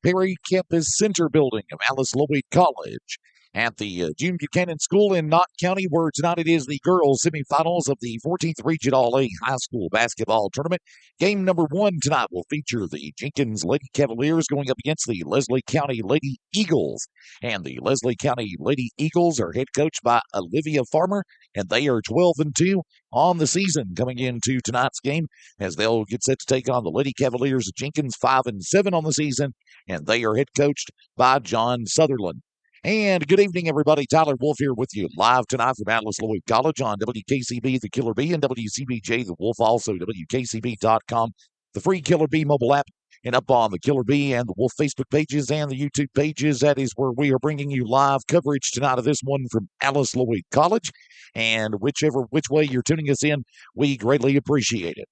Perry Campus Center building of Alice Lloyd College at the June Buchanan School in Knott County, where tonight it is the girls semifinals of the 14th Region All-A High School Basketball Tournament. Game number 1 tonight will feature the Jenkins Lady Cavaliers going up against the Leslie County Lady Eagles. And the Leslie County Lady Eagles are head coached by Olivia Farmer, and they are 12-2 on the season coming into tonight's game, as they'll get set to take on the Lady Cavaliers of Jenkins, 5-7 on the season, and they are head coached by John Sutherland. And good evening, everybody. Tyler Wolf here with you live tonight from Atlas Lloyd College on WKCB, the Killer Bee, and WCBJ, the Wolf, also WKCB.com, the free Killer Bee mobile app, and up on the Killer Bee and the Wolf Facebook pages and the YouTube pages. That is where we are bringing you live coverage tonight of this one from Atlas Lloyd College. And which way you're tuning us in, we greatly appreciate it.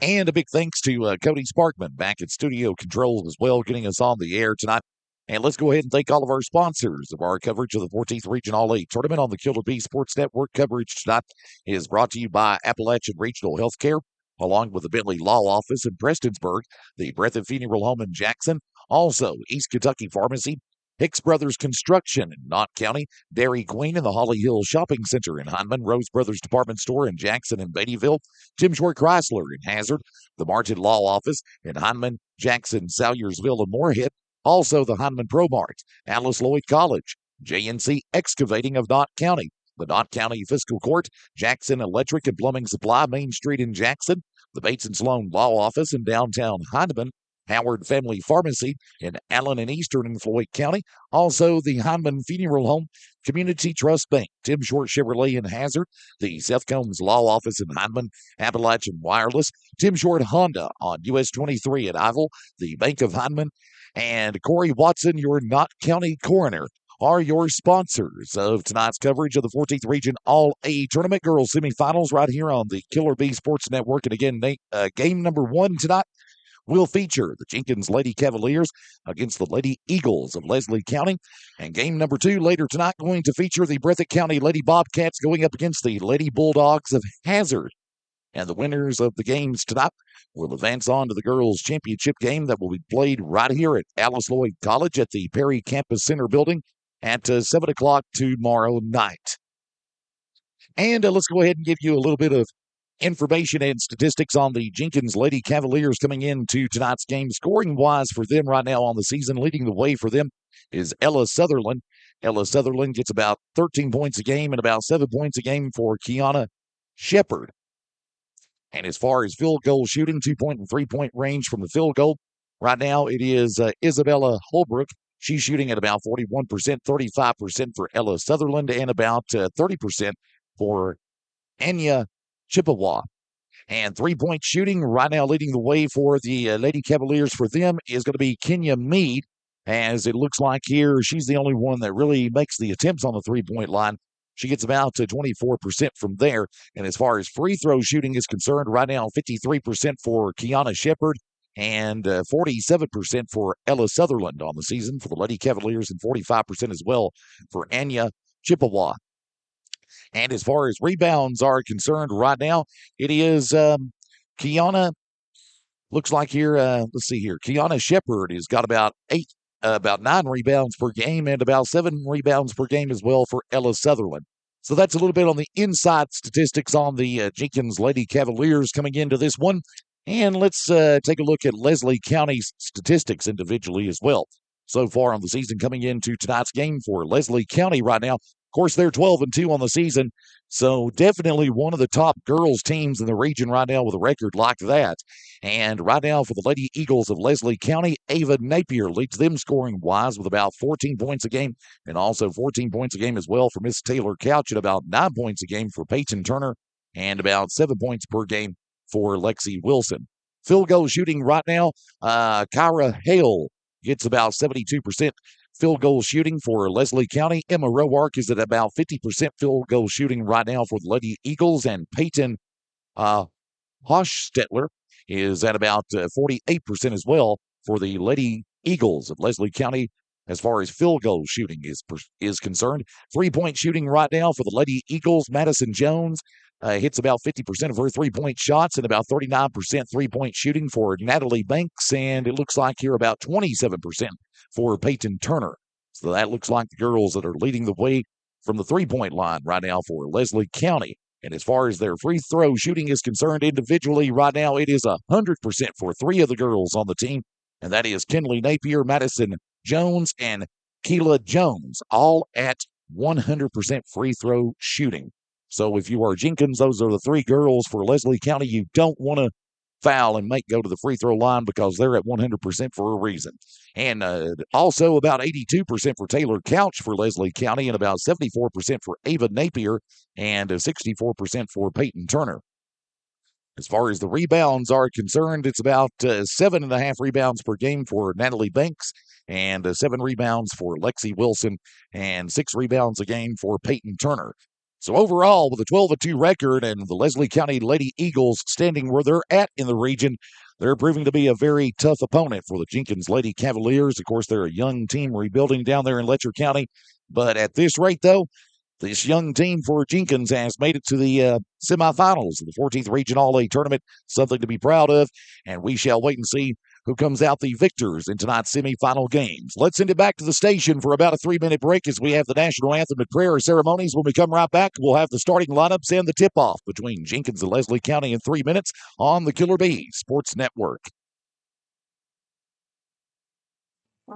And a big thanks to Cody Sparkman back at Studio Controls as well, getting us on the air tonight. And let's go ahead and thank all of our sponsors of our coverage of the 14th Region All-A Tournament on the Killer Bee Sports Network. Coverage tonight is brought to you by Appalachian Regional Healthcare, along with the Bentley Law Office in Prestonsburg, the Breathitt Funeral Home in Jackson, also East Kentucky Pharmacy, Hicks Brothers Construction in Knott County, Dairy Queen in the Holly Hill Shopping Center in Hindman, Rose Brothers Department Store in Jackson and Beattyville, Tim Short Chrysler in Hazard, the Martin Law Office in Hindman, Jackson, Salyersville, and Moorhead, also the Hindman Pro Mart, Atlas Lloyd College, JNC Excavating of Knott County, the Knott County Fiscal Court, Jackson Electric and Plumbing Supply, Main Street in Jackson, the Bates and Sloan Law Office in downtown Hindman, Howard Family Pharmacy in Allen and Eastern in Floyd County, also the Hindman Funeral Home, Community Trust Bank, Tim Short Chevrolet in Hazard, the Seth Combs Law Office in Hindman, Appalachian Wireless, Tim Short Honda on US 23 at Ivel, the Bank of Hindman, and Corey Watson, your Knott County coroner, are your sponsors of tonight's coverage of the 14th Region All-A Tournament Girls Semifinals right here on the Killer Bee Sports Network. And again, game number 1 tonight will feature the Jenkins Lady Cavaliers against the Lady Eagles of Leslie County. And game number 2 later tonight going to feature the Breathitt County Lady Bobcats going up against the Lady Bulldogs of Hazard. And the winners of the games tonight will advance on to the girls' championship game that will be played right here at Alice Lloyd College at the Perry Campus Center building at 7 o'clock tomorrow night. And let's go ahead and give you a little bit of information and statistics on the Jenkins Lady Cavaliers coming into tonight's game. Scoring-wise for them right now on the season, leading the way for them is Ella Sutherland. Ella Sutherland gets about 13 points a game and about 7 points a game for Kiana Shepard. And as far as field goal shooting, 2-point and 3-point range from the field goal, right now it is Isabella Holbrook. She's shooting at about 41%, 35% for Ella Sutherland, and about 30% for Anya Chippewa. And 3-point shooting right now leading the way for the Lady Cavaliers for them is going to be Kenya Mead, as it looks like here she's the only one that really makes the attempts on the 3-point line. She gets about 24% from there. And as far as free throw shooting is concerned, right now 53% for Kiana Shepard and 47% for Ella Sutherland on the season for the Lady Cavaliers, and 45% as well for Anya Chippewa. And as far as rebounds are concerned right now, it is Kiana, looks like here, let's see here, Kiana Shepard has got about 9 rebounds per game and about 7 rebounds per game as well for Ella Sutherland. So that's a little bit on the inside statistics on the Jenkins Lady Cavaliers coming into this one. And let's take a look at Leslie County's statistics individually as well. So far on the season coming into tonight's game for Leslie County right now, of course, they're 12-2 on the season, so definitely one of the top girls teams in the region right now with a record like that. And right now for the Lady Eagles of Leslie County, Ava Napier leads them scoring-wise with about 14 points a game, and also 14 points a game as well for Miss Taylor Couch, at about 9 points a game for Peyton Turner, and about 7 points per game for Lexi Wilson. Field goal shooting right now, Kyra Hale gets about 72% field goal shooting for Leslie County. Emma Roark is at about 50% field goal shooting right now for the Lady Eagles, and Peyton Hochstetler is at about 48% as well for the Lady Eagles of Leslie County as far as field goal shooting is concerned. 3-point shooting right now for the Lady Eagles, Madison Jones hits about 50% of her three-point shots and about 39% three-point shooting for Natalie Banks, and it looks like here about 27% for Peyton Turner. So that looks like the girls that are leading the way from the three-point line right now for Leslie County. And as far as their free throw shooting is concerned individually, right now it is 100% for three of the girls on the team, and that is Kinley Napier, Madison Jones, and Keela Jones, all at 100% free throw shooting. So if you are Jenkins, those are the three girls for Leslie County you don't want to foul and make go to the free throw line because they're at 100% for a reason. And also about 82% for Taylor Couch for Leslie County and about 74% for Ava Napier and 64% for Peyton Turner. As far as the rebounds are concerned, it's about 7.5 rebounds per game for Natalie Banks and 7 rebounds for Lexi Wilson and 6 rebounds a game for Peyton Turner. So overall, with a 12-2 record and the Leslie County Lady Eagles standing where they're at in the region, they're proving to be a very tough opponent for the Jenkins Lady Cavaliers. Of course, they're a young team rebuilding down there in Letcher County. But at this rate, though, this young team for Jenkins has made it to the semifinals of the 14th Region All-A Tournament, something to be proud of, and we shall wait and see who comes out the victors in tonight's semifinal games. Let's send it back to the station for about a 3-minute break as we have the national anthem and prayer ceremonies. When we come right back, we'll have the starting lineups and the tip-off between Jenkins and Leslie County in 3 minutes on the Killer Bee Sports Network.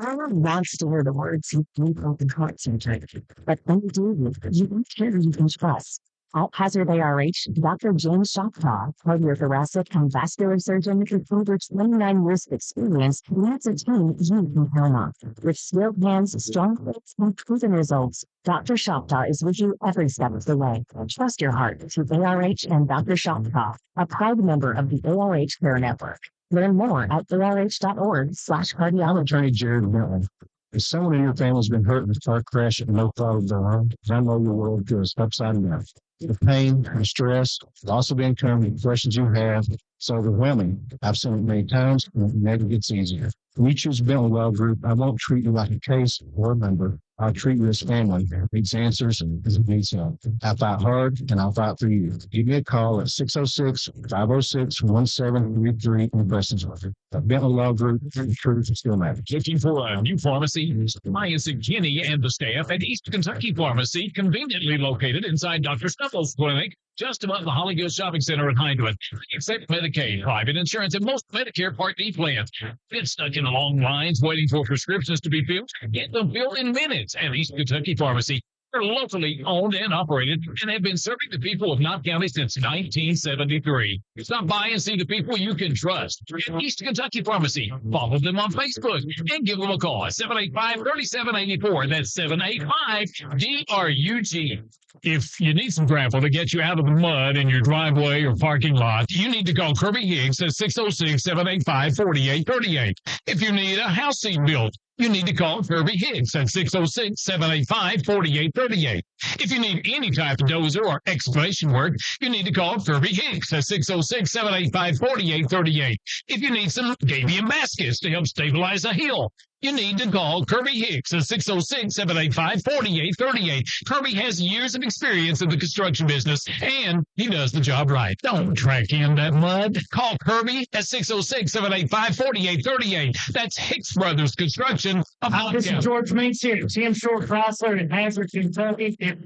Everyone wants to hear the words you deep open hearts into, but when you do, you want care you can trust. At Hazard ARH, Dr. James Choctaw, cardiothoracic and vascular surgeon with over 29 years of experience, leads a team you can count on. With skilled hands, strong legs, and proven results, Dr. Choctaw is with you every step of the way. Trust your heart to ARH and Dr. Choctaw, a proud member of the ARH Care Network. Learn more at arh.org/cardiology. Attorney Jared Bentley. If someone in your family's been hurt in a car crash at no fault of their own, I know your world goes upside down. The pain, the stress, loss of income, the questions you have, it's overwhelming. I've seen it many times, and it never gets easier. When you choose Bentley Law Group, I won't treat you like a case or a member. I'll treat you as family. It needs answers and it needs help. I fight hard, and I'll fight for you. Give me a call at 606-506-1733 in Prestonsburg. Bentley Law Group, the truth still matters. Looking for a new pharmacy? Myers and Kinney and the staff at East Kentucky Pharmacy, conveniently located inside Dr. Snuffle's clinic, just above the Holly Ghost Shopping Center in Hindwood. They accept Medicaid, private insurance, and most Medicare Part D plans. Get stuck in long lines waiting for prescriptions to be filled? Get them filled in minutes at East Kentucky Pharmacy. They're locally owned and operated and have been serving the people of Knott County since 1973. Stop by and see the people you can trust at East Kentucky Pharmacy. Follow them on Facebook and give them a call at 785-3784. That's 785-DRUG. If you need some gravel to get you out of the mud in your driveway or parking lot, you need to call Kirby Higgs at 606-785-4838. If you need a house seat built, you need to call Kirby Higgs at 606-785-4838. If you need any type of dozer or excavation work, you need to call Kirby Higgs at 606-785-4838. If you need some gabion baskets to help stabilize a hill, you need to call Kirby Hicks at 606-785-4838. Kirby has years of experience in the construction business, and he does the job right. Don't track in that mud. Call Kirby at 606-785-4838. That's Hicks Brothers Construction of Holland This is George Means here at Tim Short Chrysler in Hazard, Kentucky. If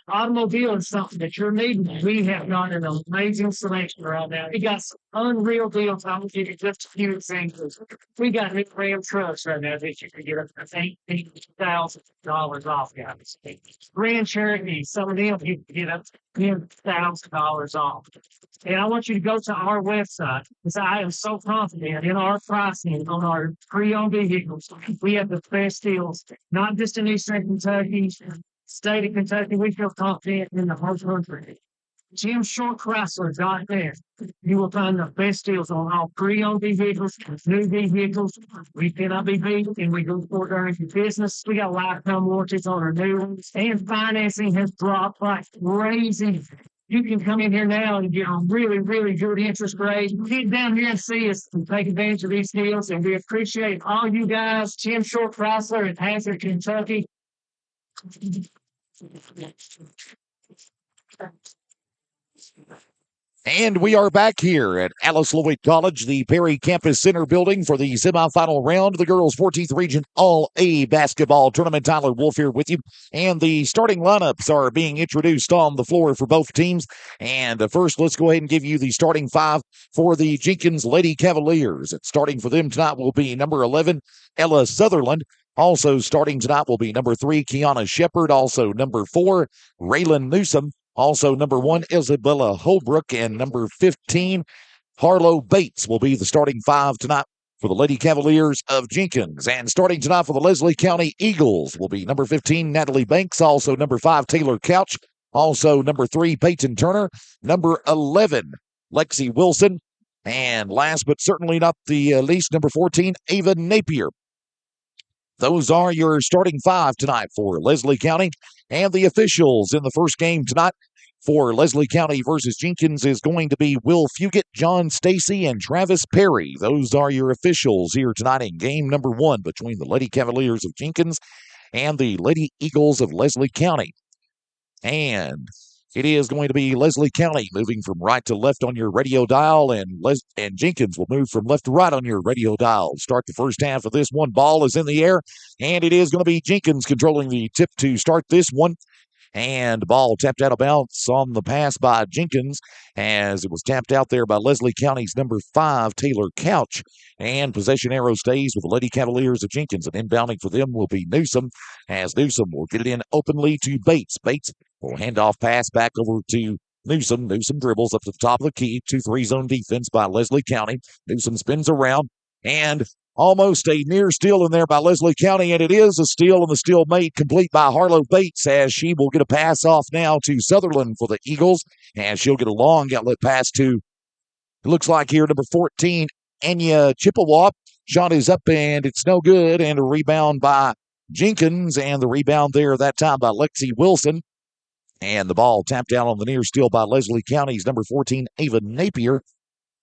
automobile is something that you're needing, we have got an amazing selection right now. We got some unreal deals. I'm going to give you just a few examples. We got new Ram trucks right now that you can get up to $18,000 off, guys. Grand Cherokee, some of them you can get up to $10,000 off. And I want you to go to our website because I am so confident in our pricing on our pre-owned vehicles. We have the best deals, not just in Eastern Kentucky, state of Kentucky. We feel confident in the whole country. JimShortChrysler.net. You will find the best deals on all pre-owned vehicles, new vehicles. We cannot be beat, and we go for during your business. We got lifetime warranties on our new ones, and financing has dropped like crazy. You can come in here now and get a really, really good interest rate. Get down here and see us and take advantage of these deals, and we appreciate all you guys. Tim Short Chrysler in Hazard, Kentucky. And we are back here at Alice Lloyd College, the Perry Campus Center building for the semifinal round of the girls' 14th Region All-A basketball tournament. Tyler Wolf here with you. And the starting lineups are being introduced on the floor for both teams. And first, let's go ahead and give you the starting five for the Jenkins Lady Cavaliers. And starting for them tonight will be number 11, Ella Sutherland. Also starting tonight will be number 3, Kiana Shepard. Also number 4, Raylan Newsom. Also, number 1, Isabella Holbrook, and number 15, Harlow Bates will be the starting five tonight for the Lady Cavaliers of Jenkins. And starting tonight for the Leslie County Eagles will be number 15, Natalie Banks. Also, number 5, Taylor Couch. Also, number 3, Peyton Turner. Number 11, Lexi Wilson. And last but certainly not the least, number 14, Ava Napier. Those are your starting five tonight for Leslie County. And the officials in the first game tonight for Leslie County versus Jenkins is going to be Will Fugit, John Stacy, and Travis Perry. Those are your officials here tonight in game number 1 between the Lady Cavaliers of Jenkins and the Lady Eagles of Leslie County. And it is going to be Leslie County moving from right to left on your radio dial, and Jenkins will move from left to right on your radio dial. Start the first half of this one. Ball is in the air, and it is going to be Jenkins controlling the tip to start this one. And the ball tapped out of bounds on the pass by Jenkins as it was tapped out there by Leslie County's number 5, Taylor Couch. And possession arrow stays with the Lady Cavaliers of Jenkins. And inbounding for them will be Newsom, as Newsom will get it in openly to Bates. Bates will hand off pass back over to Newsom. Newsom dribbles up to the top of the key. 2-3 zone defense by Leslie County. Newsom spins around, and almost a near steal in there by Leslie County, and it is a steal, and the steal made complete by Harlow Bates as she will get a pass off now to Sutherland for the Eagles, and she'll get a long outlet pass to, it looks like here, number 14, Anya Chippewa. Shot is up, and it's no good, and a rebound by Jenkins, and the rebound there that time by Lexi Wilson. And the ball tapped out on the near steal by Leslie County's number 14, Ava Napier.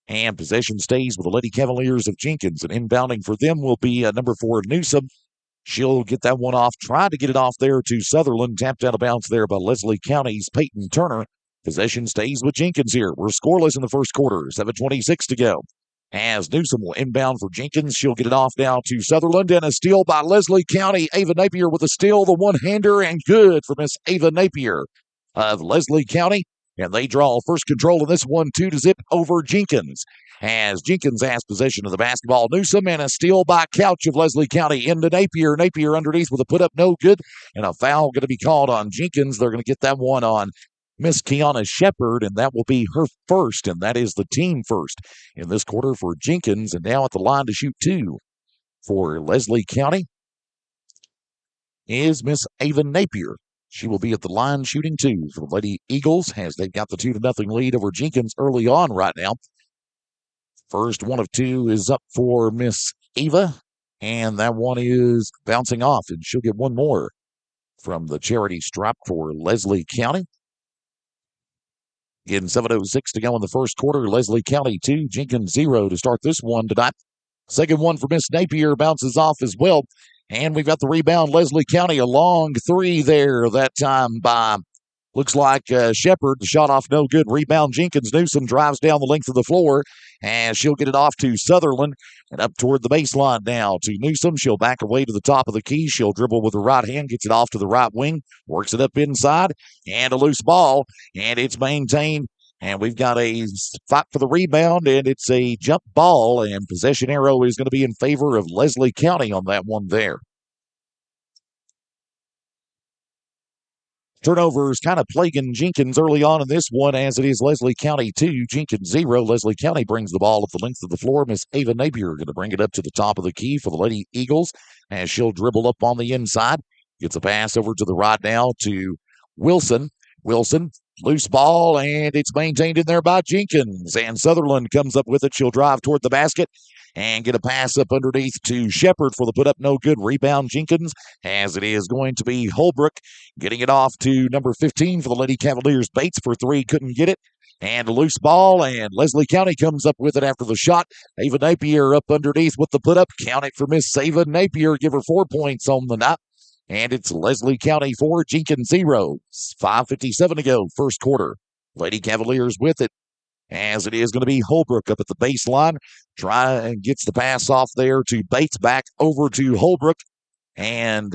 And possession stays with the Lady Cavaliers of Jenkins. And inbounding for them will be number 4, Newsom. She'll get that one off. Tried to get it off there to Sutherland. Tapped out of bounds there by Leslie County's Peyton Turner. Possession stays with Jenkins here. We're scoreless in the first quarter. 7:26 to go. As Newsom will inbound for Jenkins, she'll get it off now to Sutherland. And a steal by Leslie County. Ava Napier with a steal, the one-hander, and good for Miss Ava Napier of Leslie County. And they draw first control of this one, 2-0 over Jenkins. As Jenkins has possession of the basketball. Newsom, and a steal by Couch of Leslie County into Napier. Napier underneath with a put-up, no good. And a foul going to be called on Jenkins. They're going to get that one on Miss Kiana Shepard, and that will be her first, and that is the team first in this quarter for Jenkins. And now at the line to shoot 2 for Leslie County is Miss Ava Napier. She will be at the line shooting 2 for the Lady Eagles as they've got the 2-0 lead over Jenkins early on right now. First one of 2 is up for Miss Ava, and that one is bouncing off, and she'll get one more from the charity stripe for Leslie County. Again, 7:06 to go in the first quarter. Leslie County 2, Jenkins 0 to start this one tonight. Second one for Miss Napier bounces off as well. And we've got the rebound, Leslie County, a long 3 there that time by, looks like Shepard. The shot off no good. Rebound, Jenkins. Newsom drives down the length of the floor, and she'll get it off to Sutherland and up toward the baseline now to Newsom. She'll back away to the top of the key. She'll dribble with her right hand, gets it off to the right wing, works it up inside, and a loose ball, and it's maintained. And we've got a fight for the rebound, and it's a jump ball, and possession arrow is going to be in favor of Leslie County on that one there. Turnovers kind of plaguing Jenkins early on in this one, as it is Leslie County 2, Jenkins 0. Leslie County brings the ball up the length of the floor. Miss Ava Napier going to bring it up to the top of the key for the Lady Eagles, as she'll dribble up on the inside. Gets a pass over to the right now to Wilson. Wilson, loose ball, and it's maintained in there by Jenkins. And Sutherland comes up with it. She'll drive toward the basket and get a pass up underneath to Shepard for the put-up, no good. Rebound, Jenkins, as it is going to be Holbrook getting it off to number 15 for the Lady Cavaliers. Bates for 3, couldn't get it. And a loose ball, and Leslie County comes up with it after the shot. Ava Napier up underneath with the put-up. Count it for Miss Ava Napier. Give her 4 points on the night. And it's Leslie County 4, Jenkins 0. 5:57 to go, first quarter. Lady Cavaliers with it, as it is going to be Holbrook up at the baseline. Try and gets the pass off there to Bates, back over to Holbrook. And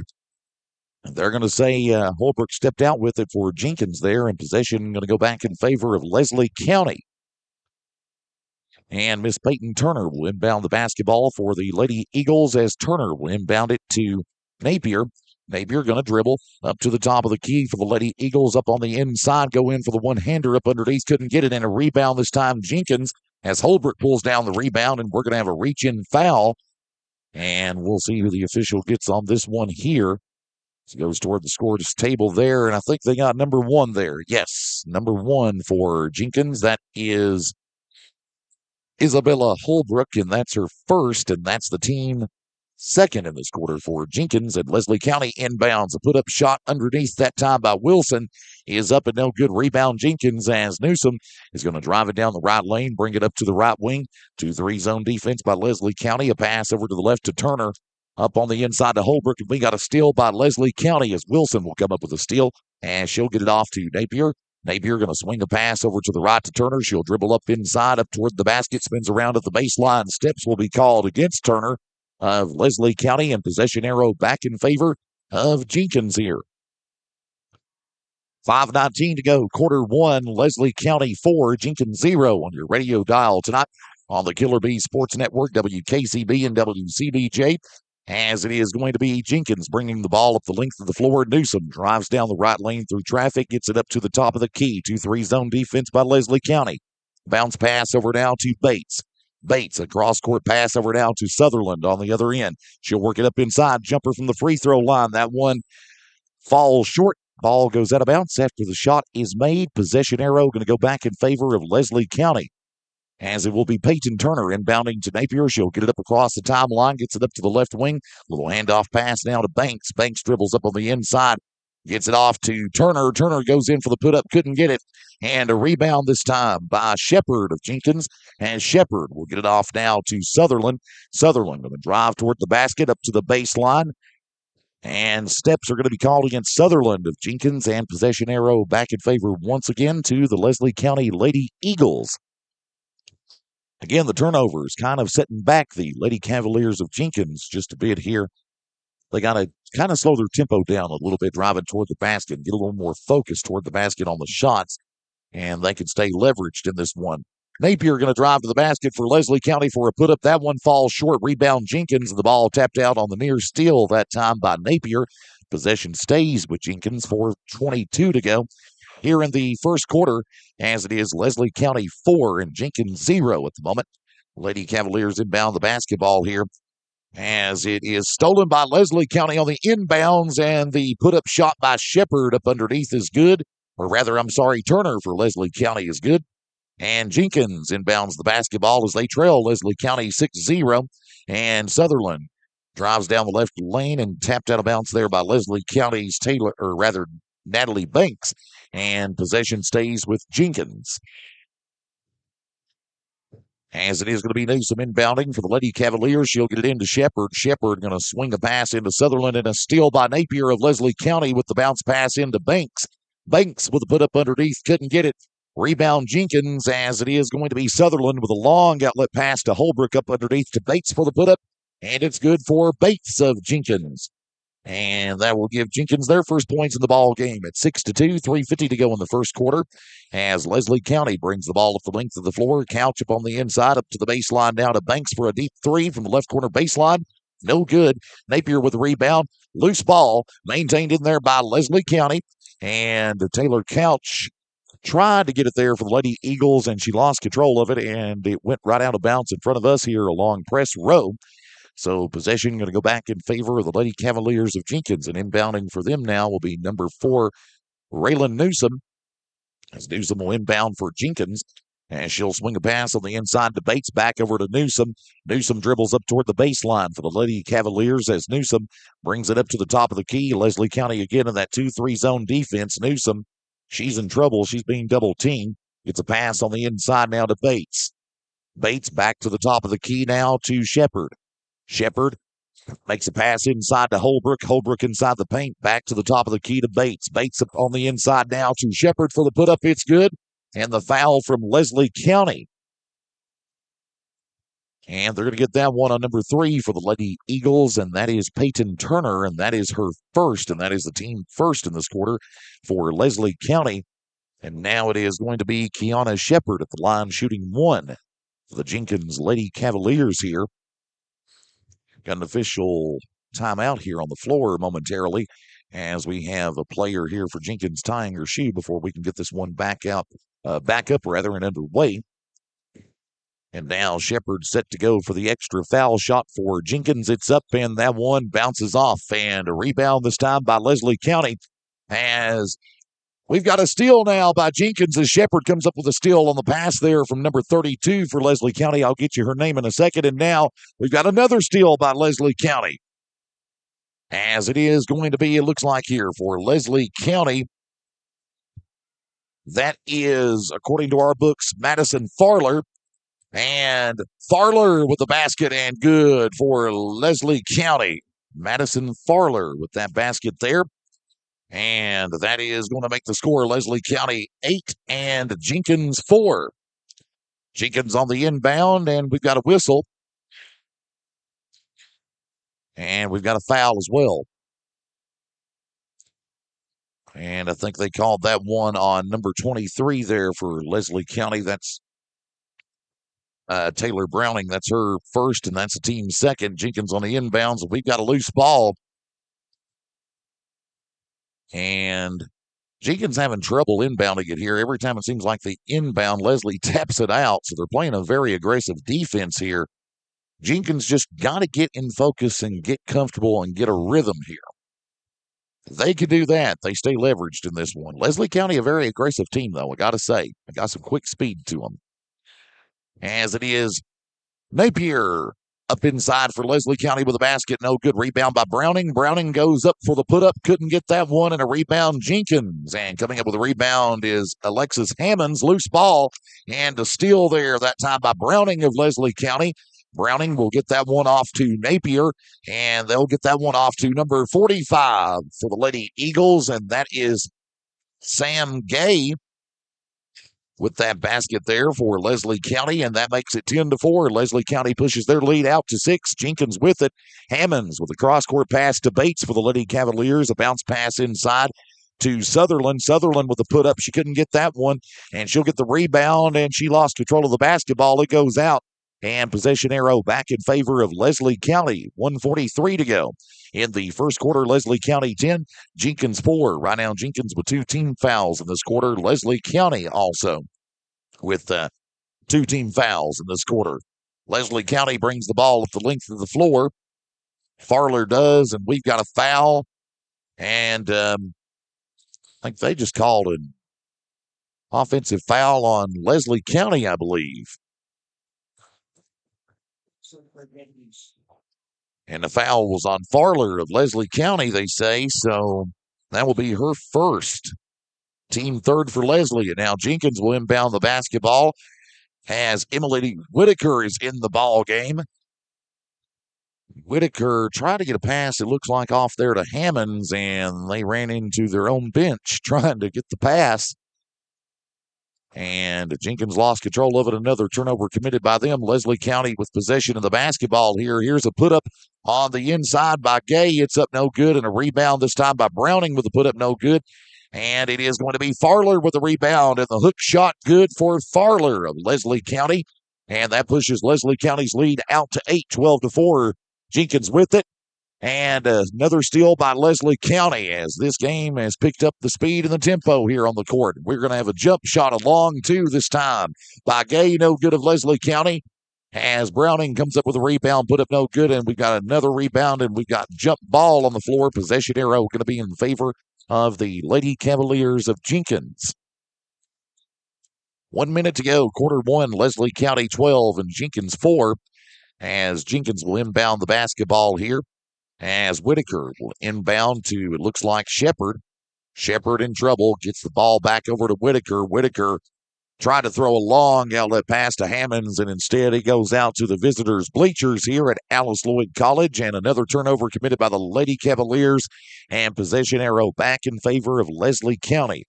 they're going to say Holbrook stepped out with it for Jenkins there, and possession going to go back in favor of Leslie County. And Miss Peyton Turner will inbound the basketball for the Lady Eagles, as Turner will inbound it to Napier. Napier going to dribble up to the top of the key for the Lady Eagles up on the inside. Go in for the one-hander up underneath. Couldn't get it, and a rebound this time. Jenkins, as Holbrook pulls down the rebound, and we're going to have a reach-in foul. And we'll see who the official gets on this one here. It goes toward the scores table there, and I think they got number 1 there. Yes, number 1 for Jenkins. That is Isabella Holbrook, and that's her first, and that's the team second in this quarter for Jenkins. And Leslie County inbounds. A put-up shot underneath that time by Wilson is up and no good. Rebound Jenkins, as Newsom is going to drive it down the right lane, bring it up to the right wing. 2-3 zone defense by Leslie County. A pass over to the left to Turner. Up on the inside to Holbrook, and we got a steal by Leslie County, as Wilson will come up with a steal, and she'll get it off to Napier. Napier going to swing a pass over to the right to Turner. She'll dribble up inside, up toward the basket, spins around at the baseline. Steps will be called against Turner of Leslie County, and possession arrow back in favor of Jenkins here. 5:19 to go, quarter 1. Leslie County 4, Jenkins 0 on your radio dial tonight on the Killer Bee Sports Network, WKCB and WCBJ. As it is going to be Jenkins bringing the ball up the length of the floor. Newsom drives down the right lane through traffic, gets it up to the top of the key. 2-3 zone defense by Leslie County. Bounce pass over now to Bates. Bates, a cross-court pass over now to Sutherland on the other end. She'll work it up inside. Jumper from the free throw line. That one falls short. Ball goes out of bounds after the shot is made. Possession arrow going to go back in favor of Leslie County, as it will be Peyton Turner inbounding to Napier. She'll get it up across the timeline, gets it up to the left wing. Little handoff pass now to Banks. Banks dribbles up on the inside, gets it off to Turner. Turner goes in for the put-up, couldn't get it. And a rebound this time by Shepard of Jenkins, and Shepard will get it off now to Sutherland. Sutherland going to drive toward the basket up to the baseline. And steps are going to be called against Sutherland of Jenkins, and possession arrow back in favor once again to the Leslie County Lady Eagles. Again, the turnovers kind of setting back the Lady Cavaliers of Jenkins just a bit here. They got to kind of slow their tempo down a little bit, driving toward the basket, get a little more focused toward the basket on the shots, and they can stay leveraged in this one. Napier going to drive to the basket for Leslie County for a put-up. That one falls short. Rebound Jenkins. The ball tapped out on the near steal that time by Napier. Possession stays with Jenkins. 4:22 to go here in the first quarter, as it is Leslie County 4 and Jenkins 0 at the moment. Lady Cavaliers inbound the basketball here, as it is stolen by Leslie County on the inbounds, and the put-up shot by Shepard up underneath is good. Or rather, I'm sorry, Turner for Leslie County is good. And Jenkins inbounds the basketball as they trail Leslie County 6-0. And Sutherland drives down the left lane and tapped out of bounds there by Leslie County's Natalie Banks, and possession stays with Jenkins. As it is going to be Newsom inbounding for the Lady Cavaliers. She'll get it into Shepard. Shepard going to swing a pass into Sutherland, and a steal by Napier of Leslie County with the bounce pass into Banks. Banks with a put up underneath, couldn't get it. Rebound Jenkins, as it is going to be Sutherland with a long outlet pass to Holbrook up underneath to Bates for the put up, and it's good for Bates of Jenkins. And that will give Jenkins their first points in the ball game at 6-2, 3:50 to go in the first quarter, as Leslie County brings the ball up the length of the floor. Couch up on the inside, up to the baseline now to Banks for a deep three from the left corner baseline. No good. Napier with the rebound. Loose ball maintained in there by Leslie County, and Taylor Couch tried to get it there for the Lady Eagles, and she lost control of it, and it went right out of bounds in front of us here along press row. So possession going to go back in favor of the Lady Cavaliers of Jenkins, and inbounding for them now will be number 4, Raylan Newsom, as Newsom will inbound for Jenkins, and she'll swing a pass on the inside to Bates, back over to Newsom. Newsom dribbles up toward the baseline for the Lady Cavaliers as Newsom brings it up to the top of the key. Leslie County again in that 2-3 zone defense. Newsom, she's in trouble. She's being double-teamed. It's a pass on the inside now to Bates. Bates back to the top of the key now to Shepard. Shepard makes a pass inside to Holbrook. Holbrook inside the paint. Back to the top of the key to Bates. Bates up on the inside now to Shepard for the put-up. It's good. And the foul from Leslie County. And they're going to get that one on number 3 for the Lady Eagles, and that is Peyton Turner, and that is her first, and that is the team first in this quarter for Leslie County. And now it is going to be Kiana Shepard at the line shooting 1 for the Jenkins Lady Cavaliers here. Got an official timeout here on the floor momentarily as we have a player here for Jenkins tying her shoe before we can get this one back up and underway. And now Shepard set to go for the extra foul shot for Jenkins. It's up, and that one bounces off. And a rebound this time by Leslie County as we've got a steal now by Jenkins as Shepard comes up with a steal on the pass there from number 32 for Leslie County. I'll get you her name in a second. And now we've got another steal by Leslie County. As it is going to be, it looks like here for Leslie County. That is, according to our books, Madison Farler. And Farler with the basket and good for Leslie County. Madison Farler with that basket there. And that is going to make the score Leslie County 8 and Jenkins 4. Jenkins on the inbound, and we've got a whistle. And we've got a foul as well. And I think they called that one on number 23 there for Leslie County. That's Taylor Browning. That's her first, and that's the team's second. Jenkins on the inbounds. We've got a loose ball. And Jenkins having trouble inbounding it here. Every time it seems like the inbound, Leslie taps it out. So they're playing a very aggressive defense here. Jenkins just got to get in focus and get comfortable and get a rhythm here. They can do that. They stay leveraged in this one. Leslie County, a very aggressive team, though, I got to say. I got some quick speed to them. As it is, Napier up inside for Leslie County with a basket. No good. Rebound by Browning. Browning goes up for the put-up. Couldn't get that one. And a rebound, Jenkins. And coming up with a rebound is Alexis Hammonds. Loose ball. And a steal there, that time by Browning of Leslie County. Browning will get that one off to Napier. And they'll get that one off to number 45 for the Lady Eagles. And that is Sam Gay with that basket there for Leslie County, and that makes it 10-4. Leslie County pushes their lead out to 6. Jenkins with it. Hammonds with a cross-court pass to Bates for the Lady Cavaliers. A bounce pass inside to Sutherland. Sutherland with the put-up. She couldn't get that one, and she'll get the rebound, and she lost control of the basketball. It goes out, and possession arrow back in favor of Leslie County. 1:43 to go. In the first quarter, Leslie County 10, Jenkins 4. Right now, Jenkins with 2 team fouls in this quarter. Leslie County also with 2 team fouls in this quarter. Leslie County brings the ball up the length of the floor. Farler does, and we've got a foul. And I think they just called an offensive foul on Leslie County, I believe. And the foul was on Farler of Leslie County, they say. So that will be her first. Team third for Leslie. And now Jenkins will inbound the basketball as Emily Whitaker is in the ball game. Whitaker tried to get a pass, it looks like, off there to Hammonds, and they ran into their own bench trying to get the pass. And Jenkins lost control of it. Another turnover committed by them. Leslie County with possession of the basketball here. Here's a put-up on the inside by Gay. It's up no good. And a rebound this time by Browning with a put-up no good. And it is going to be Farler with a rebound. And the hook shot good for Farler of Leslie County. And that pushes Leslie County's lead out to 8, 12-4. Jenkins with it. And another steal by Leslie County as this game has picked up the speed and the tempo here on the court. We're going to have a jump shot along, too, this time by Gay, no good of Leslie County. As Browning comes up with a rebound, put up no good, and we've got another rebound, and we've got jump ball on the floor. Possession arrow going to be in favor of the Lady Cavaliers of Jenkins. 1 minute to go. Quarter one, Leslie County 12 and Jenkins 4. As Jenkins will inbound the basketball here. As Whitaker will inbound to, it looks like, Shepard. Shepard in trouble, gets the ball back over to Whitaker. Whitaker tried to throw a long outlet pass to Hammonds, and instead he goes out to the visitors' bleachers here at Alice Lloyd College. And another turnover committed by the Lady Cavaliers, and possession arrow back in favor of Leslie County.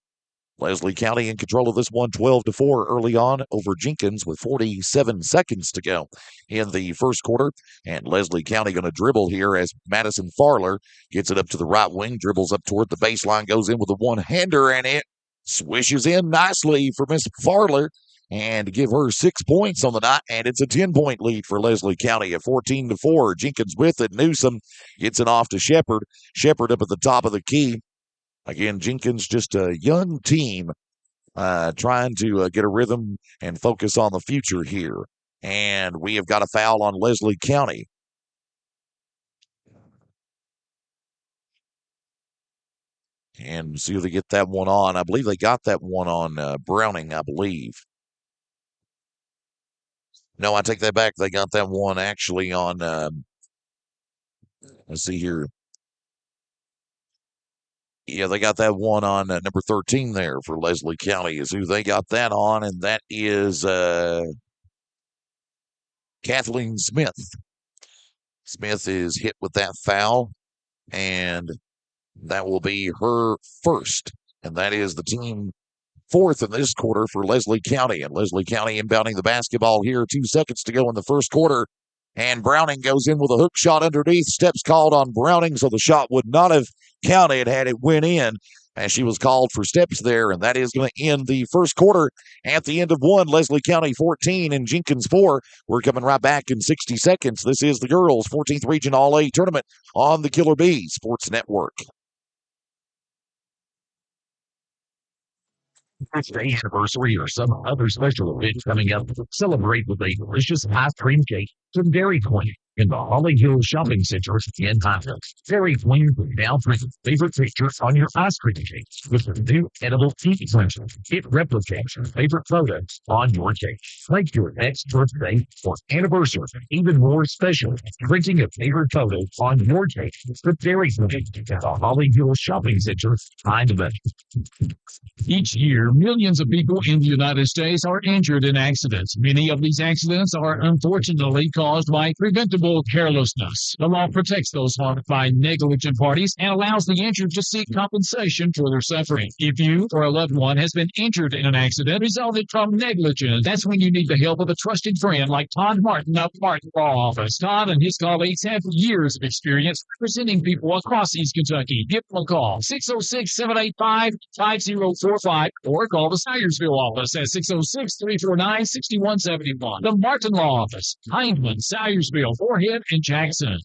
Leslie County in control of this one, 12-4 early on over Jenkins with 47 seconds to go in the first quarter. And Leslie County going to dribble here as Madison Farler gets it up to the right wing, dribbles up toward the baseline, goes in with a one-hander, and it swishes in nicely for Miss Farler and give her 6 points on the night. And it's a 10-point lead for Leslie County at 14-4. Jenkins with it. Newsom gets it off to Shepard. Shepard up at the top of the key. Again, Jenkins just a young team trying to get a rhythm and focus on the future here. And we have got a foul on Leslie County. And see if they get that one on. I believe they got that one on Browning, I believe. No, I take that back. They got that one actually on, let's see here. Yeah, they got that one on number 13 there for Leslie County is who they got that on, and that is Kathleen Smith. Smith is hit with that foul, and that will be her first, and that is the team fourth in this quarter for Leslie County. And Leslie County inbounding the basketball here, 2 seconds to go in the first quarter. And Browning goes in with a hook shot underneath. Steps called on Browning, so the shot would not have counted had it went in, as she was called for steps there. And that is going to end the first quarter at the end of one. Leslie County 14 and Jenkins 4. We're coming right back in 60 seconds. This is the girls' 14th Region All-A Tournament on the Killer Bee Sports Network. Birthday anniversary or some other special event coming up, celebrate with a delicious ice cream cake from Dairy Queen in the Holly Hill Shopping Center in Honda. Dairy Queen now brings favorite picture on your ice cream cake with the new edible teeth cleanser. It replicates your favorite photos on your cake. Make your next birthday or anniversary even more special. Printing a favorite photo on your cake with Dairy Queen at the Holly Hill Shopping Center in Honda. Each year, millions of people in the United States are injured in accidents. Many of these accidents are unfortunately caused by preventable carelessness. The law protects those harmed by negligent parties and allows the injured to seek compensation for their suffering. If you or a loved one has been injured in an accident resulting from negligence, that's when you need the help of a trusted friend like Todd Martin of Martin Law Office. Todd and his colleagues have years of experience representing people across East Kentucky. Give them a call, 606-785-5045, or call the Syersville office at 606-349-6171. The Martin Law Office, Hindman, Syersville, Moorhead, and Jackson.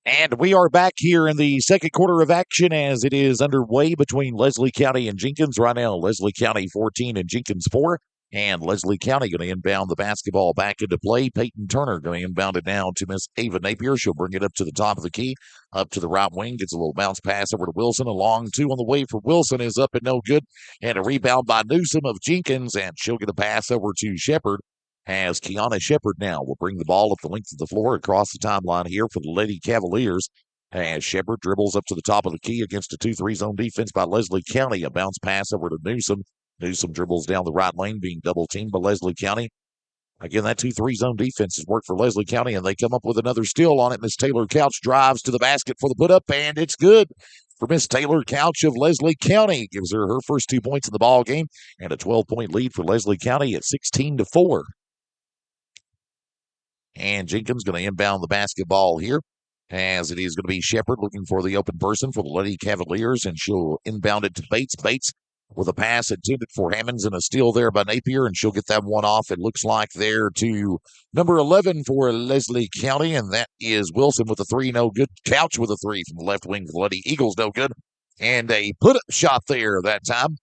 And we are back here in the second quarter of action as it is underway between Leslie County and Jenkins. Right now, Leslie County 14 and Jenkins 4. And Leslie County going to inbound the basketball back into play. Peyton Turner going to inbound it down to Miss Ava Napier. She'll bring it up to the top of the key, up to the right wing. Gets a little bounce pass over to Wilson. A long two on the way for Wilson is up and no good. And a rebound by Newsom of Jenkins. And she'll get a pass over to Shepard. As Kiana Shepard now will bring the ball up the length of the floor across the timeline here for the Lady Cavaliers. As Shepard dribbles up to the top of the key against a 2-3 zone defense by Leslie County. A bounce pass over to Newsom. Newsom dribbles down the right lane, being double-teamed by Leslie County. Again, that 2-3 zone defense has worked for Leslie County, and they come up with another steal on it. Miss Taylor Couch drives to the basket for the put-up, and it's good for Miss Taylor Couch of Leslie County. Gives her first 2 points in the ball game, and a 12-point lead for Leslie County at 16-4. And Jenkins going to inbound the basketball here, as it is going to be Shepard looking for the open person for the Lady Cavaliers, and she'll inbound it to Bates. Bates with a pass intended for Hammonds and a steal there by Napier, and she'll get that one off. It looks like there to number 11 for Leslie County, and that is Wilson with a three, no good. Couch with a three from the left wing for the Lady Eagles, no good. And a put-up shot there that time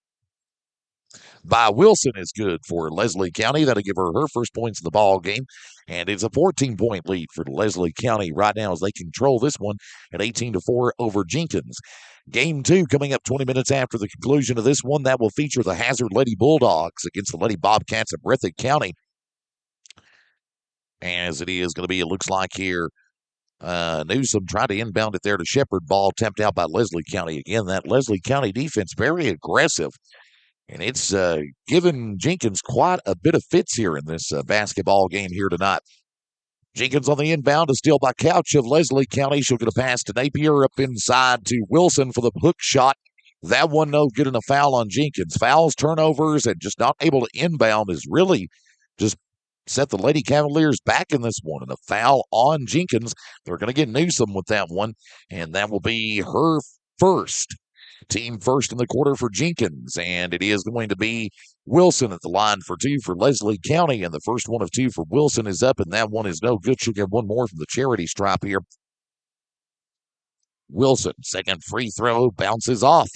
by Wilson is good for Leslie County. That'll give her first points in the ball game. And it's a 14-point lead for Leslie County right now as they control this one at 18-4 over Jenkins. Game 2 coming up 20 minutes after the conclusion of this one. That will feature the Hazard Lady Bulldogs against the Lady Bobcats of Breathitt County. As it is going to be, it looks like here, Newsom tried to inbound it there to Shepard. Ball tapped out by Leslie County. Again, that Leslie County defense very aggressive. And it's given Jenkins quite a bit of fits here in this basketball game here tonight. Jenkins on the inbound, a steal by Couch of Leslie County. She'll get a pass to Napier up inside to Wilson for the hook shot. That one no good, and a foul on Jenkins. Fouls, turnovers, and just not able to inbound is really just set the Lady Cavaliers back in this one. And a foul on Jenkins. They're going to get Newsom with that one, and that will be her first. Team first in the quarter for Jenkins, and it is going to be Wilson at the line for two for Leslie County, and the first one of two for Wilson is up, and that one is no good. She'll get one more from the charity stripe here. Wilson, second free throw, bounces off.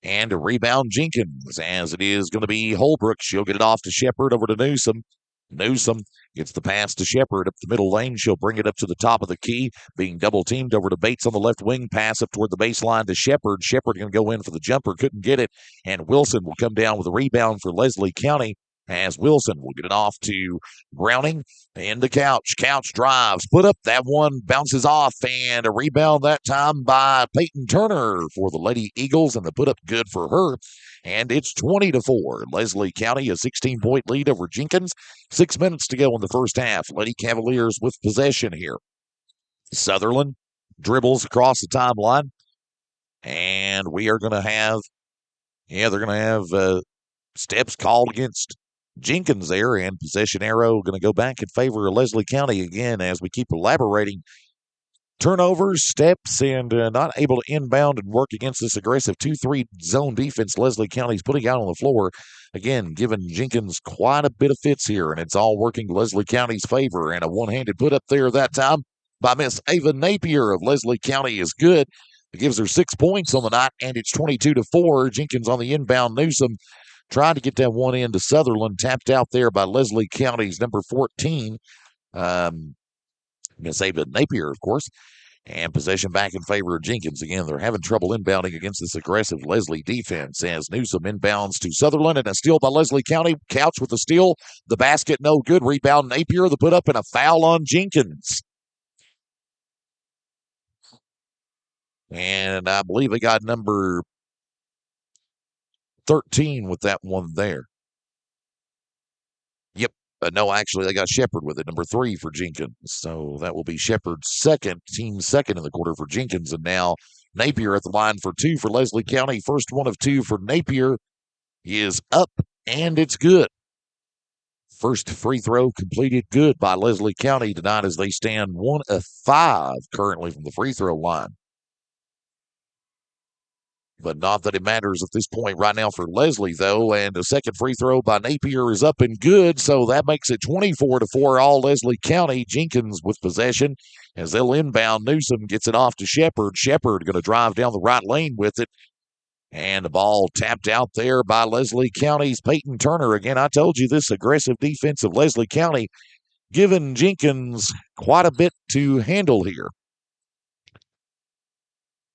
And a rebound Jenkins, as it is going to be Holbrook. She'll get it off to Shepard, over to Newsom. Newsom gets the pass to Shepard up the middle lane. She'll bring it up to the top of the key, being double teamed over to Bates on the left wing. Pass up toward the baseline to Shepard. Shepard going to go in for the jumper, couldn't get it. And Wilson will come down with a rebound for Leslie County, as Wilson will get it off to Browning and to Couch. Couch drives, put up, that one bounces off, and a rebound that time by Peyton Turner for the Lady Eagles, and the put up good for her. And it's 20-4. Leslie County, a 16-point lead over Jenkins. 6 minutes to go in the first half. Lady Cavaliers with possession here. Sutherland dribbles across the timeline, and we are going to have, they're going to have steps called against Jenkins there, and possession arrow going to go back in favor of Leslie County again as we keep elaborating. Turnovers, steps, and not able to inbound and work against this aggressive 2-3 zone defense Leslie County's putting out on the floor. Again, giving Jenkins quite a bit of fits here, and it's all working Leslie County's favor. And a one-handed put up there that time by Miss Ava Napier of Leslie County is good. It gives her 6 points on the night, and it's 22-4. Jenkins on the inbound. Newsom trying to get that one into Sutherland, tapped out there by Leslie County's number 14, Miss Ava Napier, of course. And possession back in favor of Jenkins. Again, they're having trouble inbounding against this aggressive Leslie defense as Newsom inbounds to Sutherland, and a steal by Leslie County. Couch with the steal. The basket no good. Rebound Napier, the put up, and a foul on Jenkins. And I believe they got number 13 with that one there. Yep. No, actually, they got Shepard with it, number 3 for Jenkins. So that will be Shepard's second, team second in the quarter for Jenkins. And now Napier at the line for 2 for Leslie County. First one of 2 for Napier is up, and it's good. First free throw completed good by Leslie County tonight as they stand 1 of 5 currently from the free throw line. But not that it matters at this point right now for Leslie, though. And a second free throw by Napier is up and good, so that makes it 24-4 all Leslie County. Jenkins with possession as they'll inbound. Newsom gets it off to Shepard. Shepard going to drive down the right lane with it. And the ball tapped out there by Leslie County's Peyton Turner. Again, I told you this aggressive defense of Leslie County giving Jenkins quite a bit to handle here.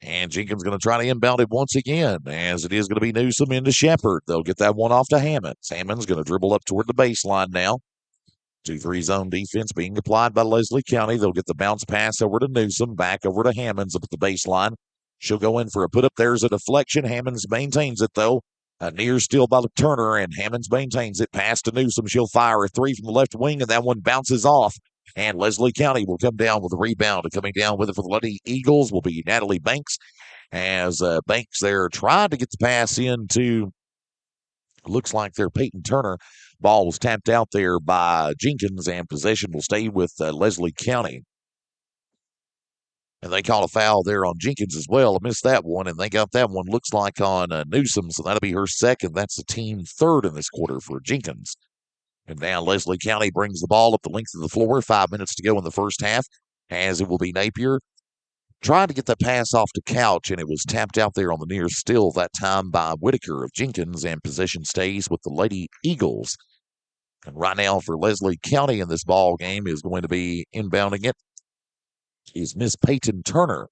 And Jenkins going to try to inbound it once again, as it is going to be Newsom into Shepard. They'll get that one off to Hammonds. Hammonds going to dribble up toward the baseline now. 2-3 zone defense being applied by Leslie County. They'll get the bounce pass over to Newsom, back over to Hammonds up at the baseline. She'll go in for a put up. There's a deflection. Hammonds maintains it, though. A near steal by Turner, and Hammonds maintains it. Pass to Newsom. She'll fire a 3 from the left wing, and that one bounces off. And Leslie County will come down with a rebound. Coming down with it for the Lady Eagles will be Natalie Banks. As Banks there tried to get the pass into, looks like their Peyton Turner. Ball was tapped out there by Jenkins, and possession will stay with Leslie County. And they call a foul there on Jenkins as well. I missed that one, and they got that one, looks like, on Newsom, so that'll be her second. That's the team third in this quarter for Jenkins. And now Leslie County brings the ball up the length of the floor. 5 minutes to go in the first half, as it will be Napier trying to get that pass off to Couch, and it was tapped out there on the near still that time by Whitaker of Jenkins, and possession stays with the Lady Eagles. And right now for Leslie County in this ball game is going to be inbounding it is Miss Peyton Turner.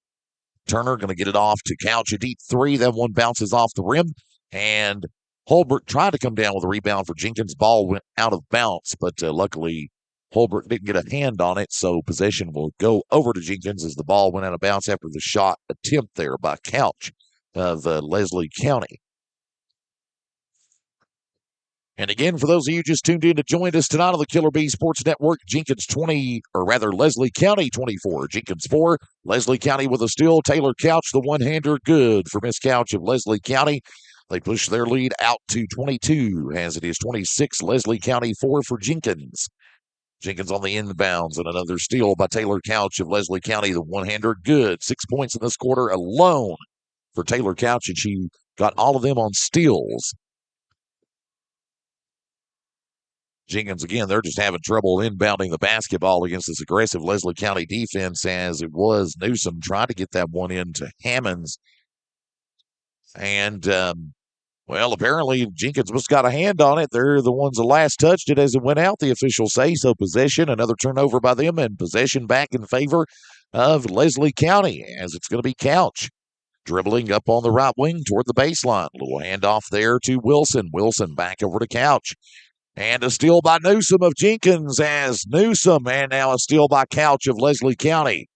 Turner going to get it off to Couch, a deep 3. That one bounces off the rim, and Holbrook tried to come down with a rebound for Jenkins. Ball went out of bounds, but luckily Holbrook didn't get a hand on it, so possession will go over to Jenkins as the ball went out of bounds after the shot attempt there by Couch of Leslie County. And again, for those of you just tuned in to join us tonight on the Killer Bee Sports Network, Jenkins 20, or rather Leslie County 24, Jenkins 4, Leslie County with a steal. Taylor Couch, the one-hander, good for Miss Couch of Leslie County. They push their lead out to 22, as it is 26, Leslie County 4 for Jenkins. Jenkins on the inbounds, and another steal by Taylor Couch of Leslie County, the one-hander, good. 6 points in this quarter alone for Taylor Couch, and she got all of them on steals. Jenkins, again, they're just having trouble inbounding the basketball against this aggressive Leslie County defense, as it was Newsom trying to get that one into Hammonds. And, well, apparently Jenkins must got a hand on it. They're the ones that last touched it as it went out, the officials say. So possession, another turnover by them, and possession back in favor of Leslie County, as it's going to be Couch. Dribbling up on the right wing toward the baseline. Little handoff there to Wilson. Wilson back over to Couch. And a steal by Newsom of Jenkins as Newsom, and now a steal by Couch of Leslie County.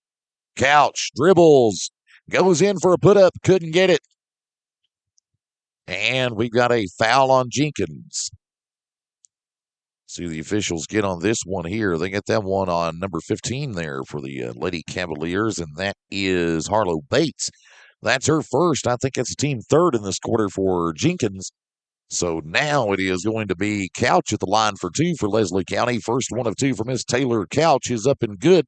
Couch dribbles, goes in for a put-up, couldn't get it. And we've got a foul on Jenkins. See the officials get on this one here. They get that one on number 15 there for the Lady Cavaliers, and that is Harlow Bates. That's her first. I think it's a team third in this quarter for Jenkins. So now it is going to be Couch at the line for two for Leslie County. First one of two for Miss Taylor Couch is up and good.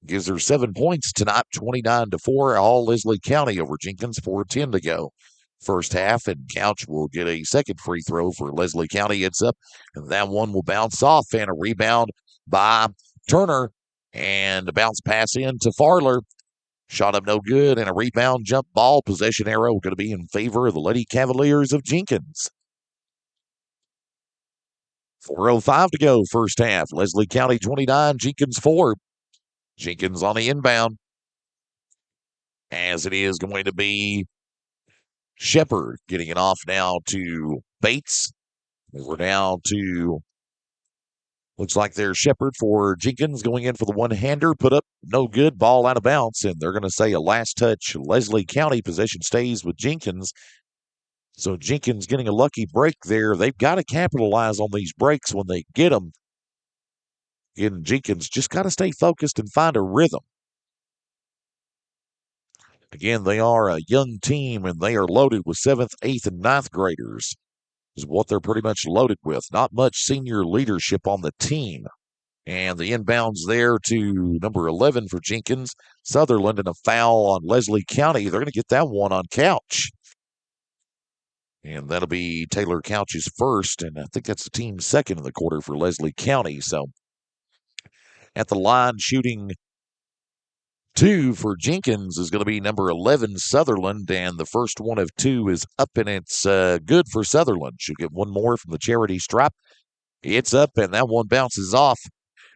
Gives her 7 points tonight, 29-4. All Leslie County over Jenkins, 4:10 to go. First half, and Couch will get a second free throw for Leslie County. It's up, and that one will bounce off, and a rebound by Turner. And a bounce pass in to Farler. Shot up no good, and a rebound jump ball. Possession arrow going to be in favor of the Lady Cavaliers of Jenkins. 4:05 to go, first half. Leslie County 29, Jenkins 4. Jenkins on the inbound. As it is going to be Shepard getting it off now to Bates. We're down to, looks like there's Shepard for Jenkins going in for the one-hander. Put up, no good, ball out of bounds, and they're going to say a last touch. Leslie County possession stays with Jenkins. So Jenkins getting a lucky break there. They've got to capitalize on these breaks when they get them. And Jenkins just got to stay focused and find a rhythm. Again, they are a young team, and they are loaded with 7th, 8th, and 9th graders. Is what they're pretty much loaded with. Not much senior leadership on the team. And the inbounds there to number 11 for Jenkins. Sutherland, and a foul on Leslie County. They're going to get that one on Couch. And that'll be Taylor Couch's first, and I think that's the team's second in the quarter for Leslie County. So at the line shooting 2 for Jenkins is going to be number 11, Sutherland, and the first one of 2 is up, and it's good for Sutherland. She'll get one more from the charity stripe. It's up, and that one bounces off.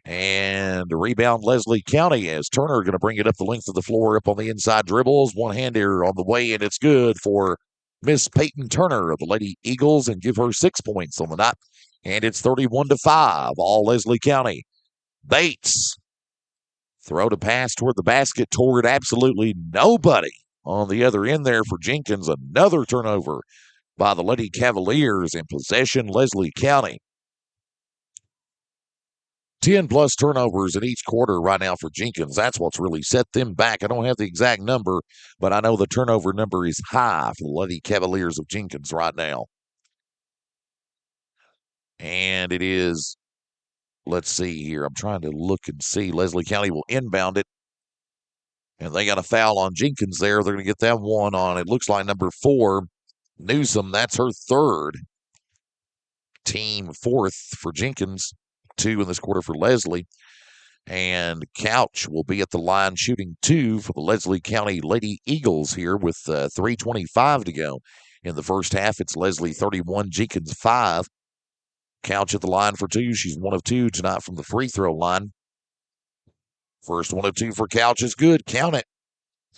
And a rebound, Leslie County, as Turner going to bring it up the length of the floor, up on the inside dribbles. One-hander on the way, and it's good for Miss Peyton Turner of the Lady Eagles, and give her 6 points on the night. And it's 31-5, all Leslie County. Bates. Throw to pass toward the basket, toward absolutely nobody on the other end there for Jenkins. Another turnover by the Lady Cavaliers, in possession, Leslie County. 10-plus turnovers in each quarter right now for Jenkins. That's what's really set them back. I don't have the exact number, but I know the turnover number is high for the Lady Cavaliers of Jenkins right now. And it is, let's see here. I'm trying to look and see. Leslie County will inbound it. And they got a foul on Jenkins there. They're going to get that one on, it looks like, number 4, Newsom. That's her third. Team 4th for Jenkins. 2 in this quarter for Leslie. And Couch will be at the line shooting 2 for the Leslie County Lady Eagles here with 3:25 to go. In the first half, it's Leslie 31, Jenkins 5. Couch at the line for 2. She's 1 of 2 tonight from the free throw line. First 1 of 2 for Couch is good. Count it.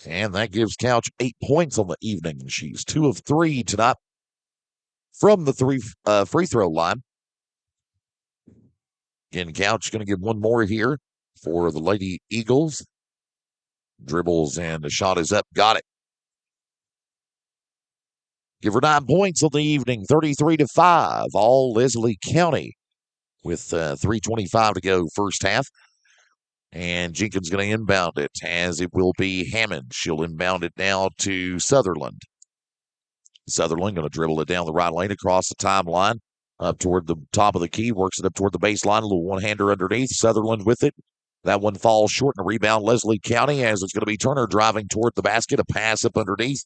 And that gives Couch 8 points on the evening. She's 2 of 3 tonight from the free throw line. Again, Couch going to get one more here for the Lady Eagles. Dribbles, and the shot is up. Got it. Give her 9 points on the evening, 33-5, all Leslie County with 3:25 to go first half. And Jenkins going to inbound it, as it will be Hammond. She'll inbound it now to Sutherland. Sutherland going to dribble it down the right lane across the timeline up toward the top of the key, works it up toward the baseline, a little one-hander underneath. Sutherland with it. That one falls short, and a rebound Leslie County, as it's going to be Turner driving toward the basket, a pass up underneath.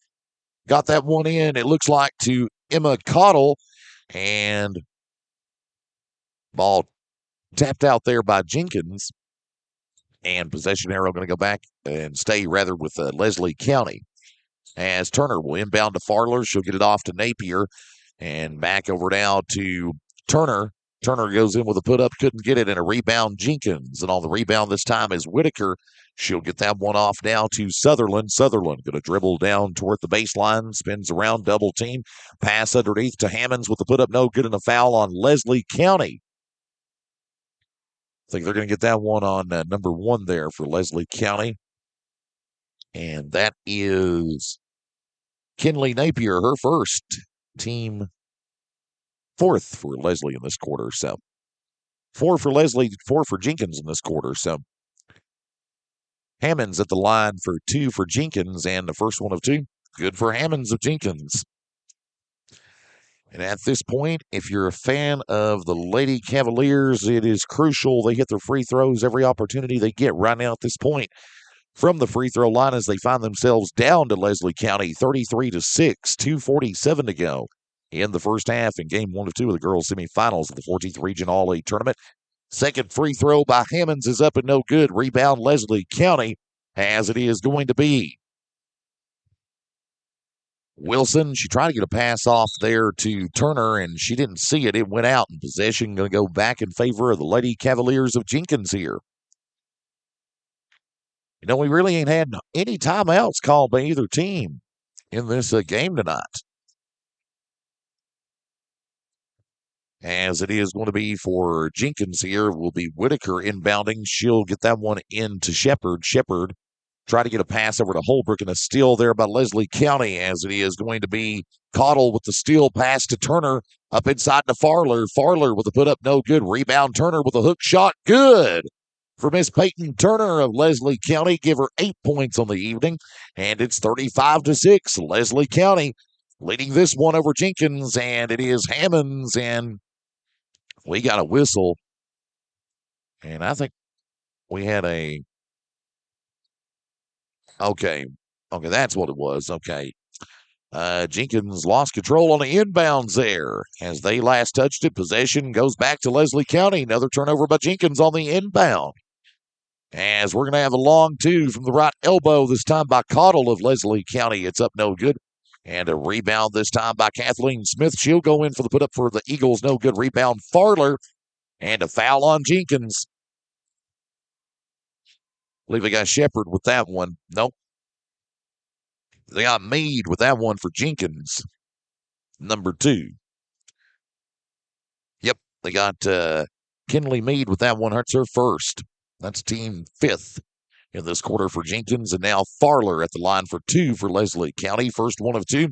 Got that one in, it looks like, to Emma Cottle, and ball tapped out there by Jenkins, and possession arrow going to go back and stay rather with Leslie County, as Turner will inbound to Farler. She'll get it off to Napier, and back over now to Turner. Turner goes in with a put-up, couldn't get it, and a rebound Jenkins. And on the rebound this time is Whitaker. She'll get that one off now to Sutherland. Sutherland going to dribble down toward the baseline, spins around, double team, pass underneath to Hammonds with the put-up, no good, and a foul on Leslie County. I think they're going to get that one on number 1 there for Leslie County. And that is Kinley Napier, her first, team 4th for Leslie in this quarter. So 4 for Leslie, 4 for Jenkins in this quarter. So Hammonds at the line for 2 for Jenkins, and the first one of 2. Good for Hammonds of Jenkins. And at this point, if you're a fan of the Lady Cavaliers, it is crucial they hit their free throws every opportunity they get right now at this point from the free throw line, as they find themselves down to Leslie County 33-6, 2:47 to go in the first half in game 1 of 2 of the girls' semifinals of the 14th Region All-A tournament. Second free throw by Hammonds is up and no good. Rebound Leslie County, as it is going to be Wilson. She tried to get a pass off there to Turner, and she didn't see it. It went out, and possession going to go back in favor of the Lady Cavaliers of Jenkins here. You know, we really ain't had any timeouts called by either team in this game tonight, as it is going to be for Jenkins here. Will be Whitaker inbounding. She'll get that one into Shepard. Shepard try to get a pass over to Holbrook, and a steal there by Leslie County, as it is going to be Cottle with the steal pass to Turner up inside to Farler. Farler with the put up, no good. Rebound Turner with a hook shot, good for Miss Peyton Turner of Leslie County. Give her 8 points on the evening, and it's 35-6. Leslie County leading this one over Jenkins, and it is Hammonds, and we got a whistle, and I think we had a Okay, that's what it was. Okay. Jenkins lost control on the inbounds there as they last touched it. Possession goes back to Leslie County. Another turnover by Jenkins on the inbound, as we're going to have a long 2 from the right elbow, this time by Cottle of Leslie County. It's up no good. And a rebound this time by Kathleen Smith. She'll go in for the put up for the Eagles. No good. Rebound Farler, and a foul on Jenkins. I believe they got Shepard with that one. Nope. They got Meade with that one for Jenkins, number 2. Yep, they got Kinley Meade with that one. That's her first. That's team 5th in this quarter for Jenkins. And now Farler at the line for 2 for Leslie County. First one of 2.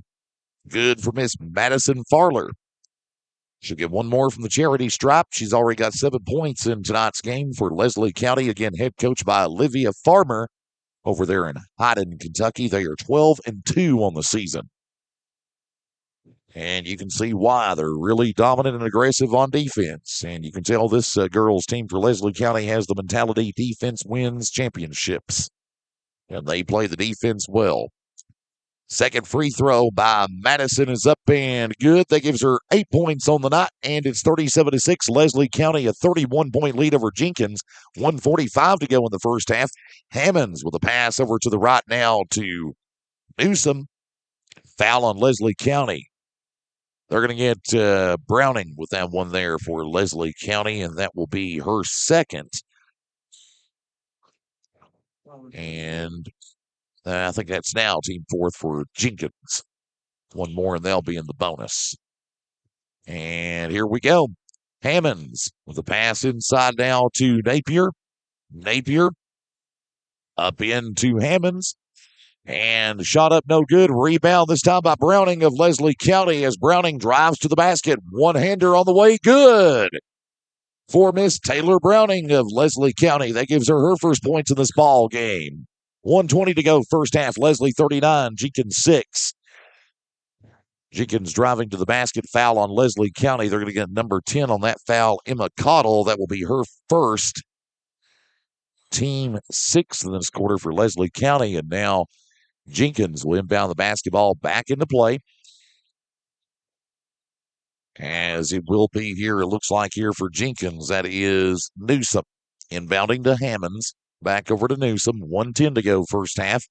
Good for Miss Madison Farler. She'll get one more from the charity stripe. She's already got 7 points in tonight's game for Leslie County. Again, head coach by Olivia Farmer over there in Hyden, Kentucky. They are 12-2 on the season. And you can see why. They're really dominant and aggressive on defense. And you can tell this girls team for Leslie County has the mentality defense wins championships. And they play the defense well. Second free throw by Madison is up and good. That gives her 8 points on the night, and it's 37-6. Leslie County, a 31-point lead over Jenkins. 1:45 to go in the first half. Hammonds with a pass over to the right now to Newsom. Foul on Leslie County. They're going to get Browning with that one there for Leslie County, and that will be her second. And I think that's now team 4th for Jenkins. One more, and they'll be in the bonus. And here we go. Hammonds with a pass inside now to Napier. Napier up into Hammonds. And shot up no good. Rebound this time by Browning of Leslie County as Browning drives to the basket. One-hander on the way. Good for Miss Taylor Browning of Leslie County. That gives her first points in this ball game. 1:20 to go first half. Leslie 39, Jenkins 6. Jenkins driving to the basket. Foul on Leslie County. They're going to get number 10 on that foul. Emma Cottle. That will be her first. Team 6 in this quarter for Leslie County. And now Jenkins will inbound the basketball back into play. As it will be here, it looks like here for Jenkins. That is Newsom inbounding to Hammonds. Back over to Newsom. 1:10 to go first half.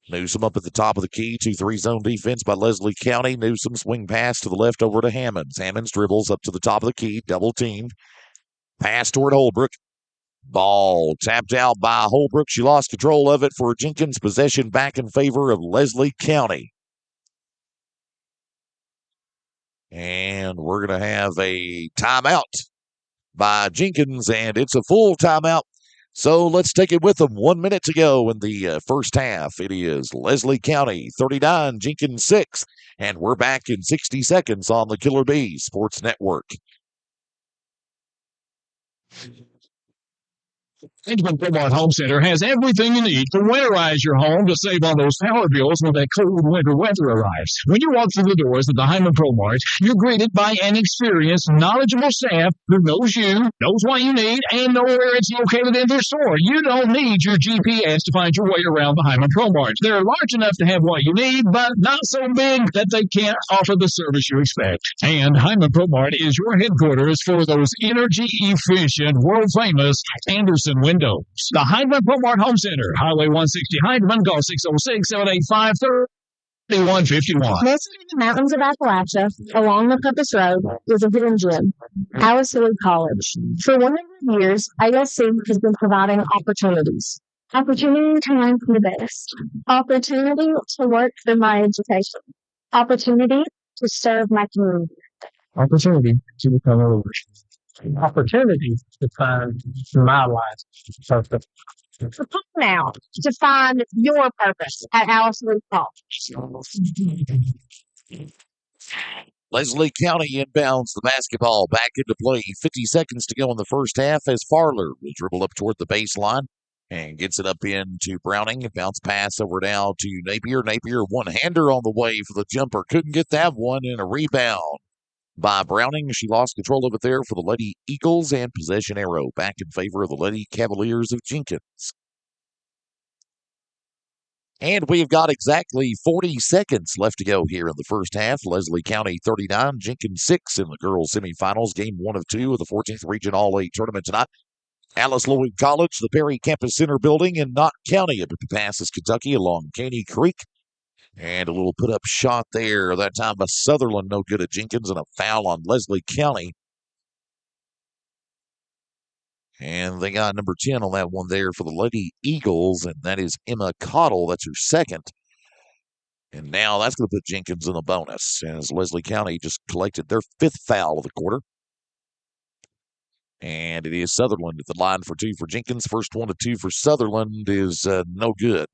Newsom up at the top of the key. 2-3 zone defense by Leslie County. Newsom swing pass to the left over to Hammonds. Hammonds dribbles up to the top of the key. Double teamed. Pass toward Holbrook. Ball tapped out by Holbrook. She lost control of it for Jenkins. Possession back in favor of Leslie County. And we're going to have a timeout by Jenkins, and it's a full timeout. So let's take it with them. 1 minute to go in the first half. It is Leslie County 39, Jenkins 6. And we're back in 60 seconds on the Killer Bee Sports Network. Benjamin Beaumont Home Center has everything you need to winterize your home to save on those power bills when that cold winter weather arrives. When you walk through the doors of the Hyman Pro Mart, you're greeted by an experienced, knowledgeable staff who knows you, knows what you need, and knows where it's located in their store. You don't need your GPS to find your way around the Hyman Pro Mart. They're large enough to have what you need, but not so big that they can't offer the service you expect. And Hyman Pro Mart is your headquarters for those energy-efficient, world-famous Anderson windows. The Hyman Pro Mart Home Center, Highway 160 Hyman, call 606-785-3151. Nestled in the mountains of Appalachia, along the Purpose Road, is a hidden gem, Alice Lloyd College. For 100 years, ASC has been providing opportunities. Opportunity to learn from the best. Opportunity to work through my education. Opportunity to serve my community. Opportunity to become a leader. Opportunity to find my life purpose. Prepare now to find your purpose at Alice Lloyd College. Leslie County inbounds the basketball back into play. 50 seconds to go in the first half as Farler will dribble up toward the baseline and gets it up into Browning. Bounce pass over now to Napier. Napier one-hander on the way for the jumper. Couldn't get that one, and a rebound by Browning. She lost control of it there for the Lady Eagles, and possession arrow back in favor of the Lady Cavaliers of Jenkins. And we've got exactly 40 seconds left to go here in the first half. Leslie County 39, Jenkins 6 in the girls semifinals. Game 1 of 2 of the 14th Region All-A tournament tonight. Alice Lloyd College, the Perry Campus Center building in Knott County. It passes Kentucky along Caney Creek. And a little put-up shot there, that time by Sutherland, no good at Jenkins, and a foul on Leslie County. And they got number 10 on that one there for the Lady Eagles, and that is Emma Cottle. That's her second. And now that's going to put Jenkins in the bonus, as Leslie County just collected their 5th foul of the quarter. And it is Sutherland at the line for 2 for Jenkins. First 1 of 2 for Sutherland is no good.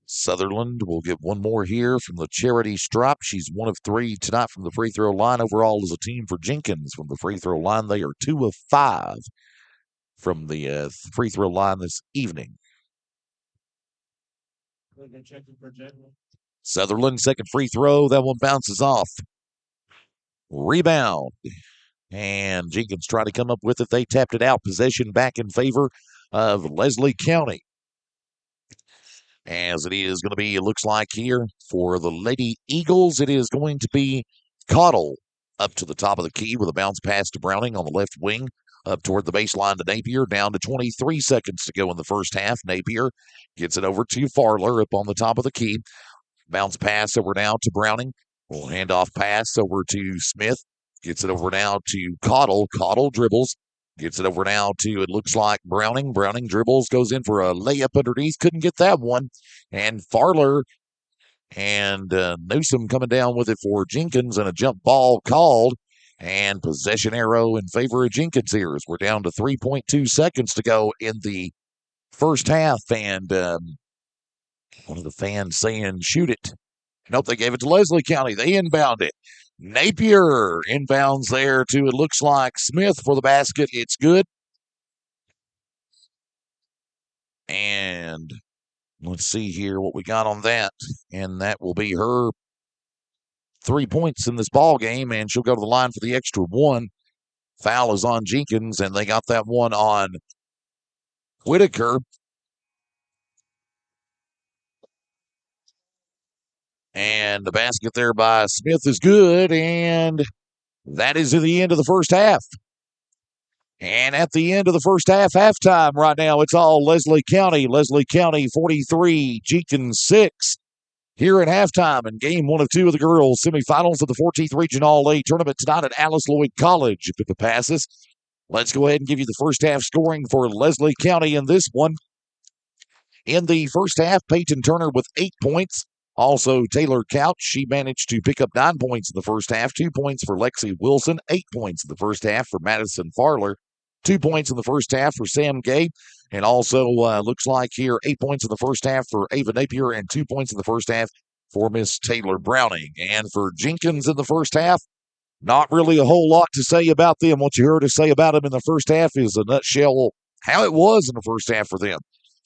Sutherland will get one more here from the charity stripe. She's 1 of 3 tonight from the free throw line. Overall, as a team for Jenkins from the free throw line, they are 2 of 5 from the free throw line this evening. Sutherland, second free throw. That one bounces off. Rebound. And Jenkins tried to come up with it. They tapped it out. Possession back in favor of Leslie County. As it is going to be, it looks like here, for the Lady Eagles, it is going to be Cottle up to the top of the key with a bounce pass to Browning on the left wing, up toward the baseline to Napier, down to 23 seconds to go in the first half. Napier gets it over to Farler up on the top of the key. Bounce pass over now to Browning. We'll hand off pass over to Smith. Gets it over now to Cottle. Cottle dribbles. Gets it over now to, it looks like Browning. Browning dribbles, goes in for a layup underneath. Couldn't get that one. And Farler and Newsom coming down with it for Jenkins, and a jump ball called. And possession arrow in favor of Jenkins here as we're down to 3.2 seconds to go in the first half, and one of the fans saying, shoot it. Nope, they gave it to Leslie County. They inbound it. Napier inbounds there to, it looks like, Smith for the basket. It's good. And let's see here what we got on that. And that will be her 3 points in this ball game, and she'll go to the line for the extra one. Foul is on Jenkins, and they got that one on Whitaker. And the basket there by Smith is good, and that is at the end of the first half. And at the end of the first half, halftime right now, it's all Leslie County. Leslie County 43, Jenkins 6. Here at halftime in game 1 of 2 of the girls' semifinals of the 14th Regional A tournament tonight at Alice Lloyd College. Pippa passes. Let's go ahead and give you the first half scoring for Leslie County in this one. In the first half, Peyton Turner with 8 points. Also, Taylor Couch, she managed to pick up 9 points in the first half. 2 points for Lexi Wilson, 8 points in the first half for Madison Farler. 2 points in the first half for Sam Gay. And also, looks like here, 8 points in the first half for Ava Napier and 2 points in the first half for Miss Taylor Browning. And for Jenkins in the first half, not really a whole lot to say about them. What you heard us say about them in the first half is a nutshell how it was in the first half for them.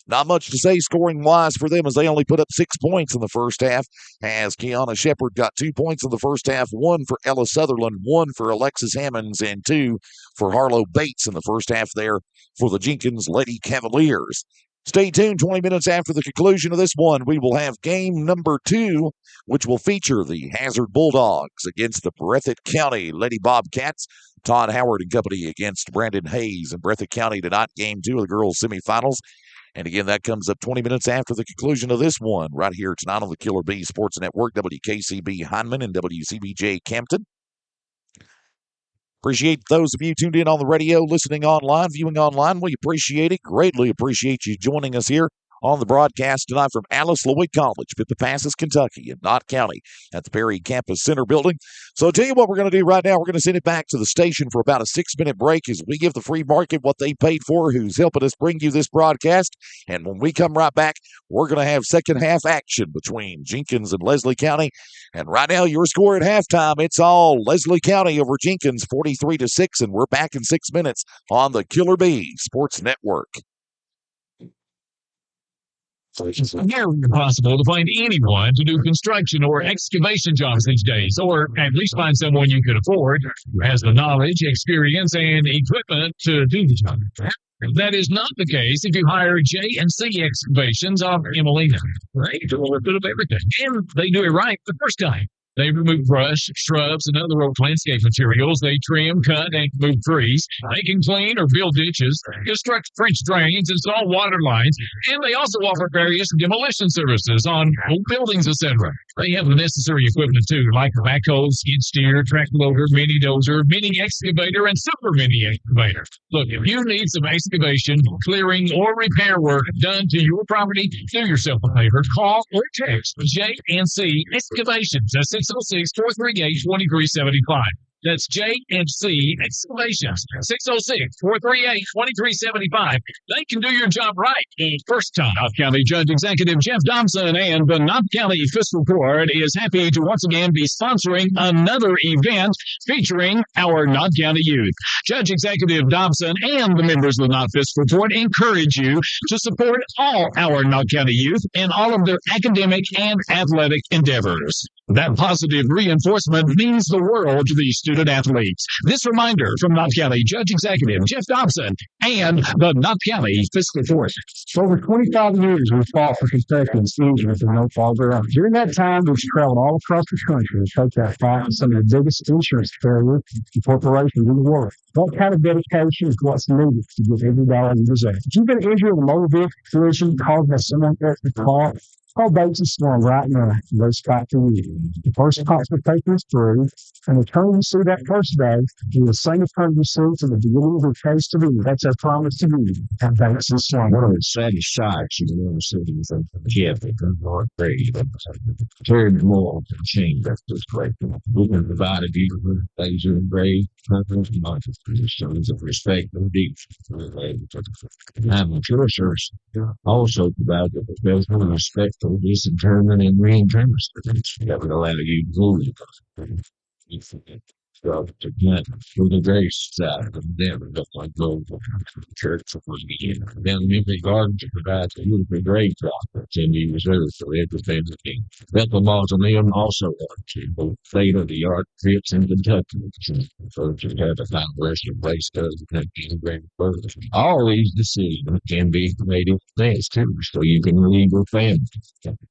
Not much to say scoring-wise for them as they only put up 6 points in the first half, as Kiana Shepard got 2 points in the first half, 1 for Ella Sutherland, 1 for Alexis Hammonds, and 2 for Harlow Bates in the first half there for the Jenkins Lady Cavaliers. Stay tuned. 20 minutes after the conclusion of this one, we will have game number 2, which will feature the Hazard Bulldogs against the Breathitt County Lady Bobcats. Todd Howard and company against Brandon Hayes and Breathitt County tonight, game 2 of the girls' semifinals. And again, that comes up 20 minutes after the conclusion of this one, right here tonight on the Killer Bee Sports Network, WKCB Hindman and WCBJ Campton. Appreciate those of you tuned in on the radio, listening online, viewing online. We appreciate it. Greatly appreciate you joining us here on the broadcast tonight from Alice Lloyd College, Pippa Passes, Kentucky, in Knott County at the Perry Campus Center building. So I'll tell you what we're going to do right now. We're going to send it back to the station for about a 6-minute break as we give the free market what they paid for, who's helping us bring you this broadcast. And when we come right back, we're going to have second half action between Jenkins and Leslie County. And right now, your score at halftime, it's all Leslie County over Jenkins, 43-6. And we're back in 6 minutes on the Killer Bee Sports Network. It's nearly impossible to find anyone to do construction or excavation jobs these days, or at least find someone you can afford who has the knowledge, experience, and equipment to do the job. That is not the case if you hire J&C Excavations of Emelina. They do a little bit of everything, and they do it right the first time. They remove brush, shrubs, and other landscape materials. They trim, cut, and move trees. They can clean or build ditches, construct French drains, install water lines, and they also offer various demolition services on old buildings, etc. They have the necessary equipment, too, like a backhoe, skid steer, track loader, mini dozer, mini excavator, and super mini excavator. Look, if you need some excavation, clearing, or repair work done to your property, do yourself a favor. Call or text J&C Excavations at 606-438-2375. That's J&C Excavations, 606-438-2375. They can do your job right the first time. Knott County Judge Executive Jeff Dobson and the Knott County Fiscal Court is happy to once again be sponsoring another event featuring our Knott County youth. Judge Executive Dobson and the members of the Knott Fiscal Court encourage you to support all our Knott County youth in all of their academic and athletic endeavors. That positive reinforcement means the world to these student athletes. This reminder from Knott County Judge Executive Jeff Dobson and the Knott County Fiscal Court. For over 25 years, we've fought for Kentucky and Stevens with no fault their own. During that time, we've traveled all across the country to take that fight with some of the biggest insurance carriers and corporations in the world. That kind of dedication is what's needed to give every dollar you deserve. If you've been injured in a motor vehicle collision caused by someone else's car, call Bates and Storm right now. They spot for you. The first consultation is free, and the attorney you see that first day is the same attorney you see from the beginning of the case to be. That's our promise to you. And Bates and Storm. One of the saddest sights you've ever seen is a kid that comes on grave. Very more than change. That's just great. We can provide a deep laser engraved purpose and positions of respect and deep. I'm curious Also provide the professional, respectful, disinterment, and reinternment that would allow you to move. To get through the grace side of them, just like go church for the then community garden to provide a beautiful grave plot can be reserved for every family. Bethel Mausoleum also to state of the art trips in Kentucky. So to have a final resting place does Kentucky great further. All these decisions can be made in advance too, so you can leave your family.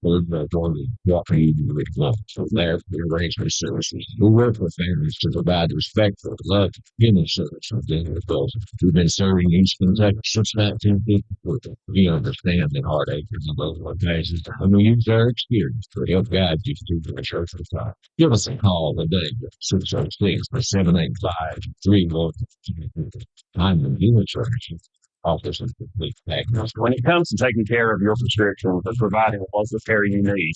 Going to what you do with love. So there, the arrangement services. We work with families to provide respectful, love, human service within the adults who've been serving East Kentucky since 1954. We understand the heartache and the local occasions, and we use our experience to help guide you through the church of God. Give us a call today at 606-785-31. I'm the human services office of complete package. When it comes to taking care of your prescriptions and providing the local care you need,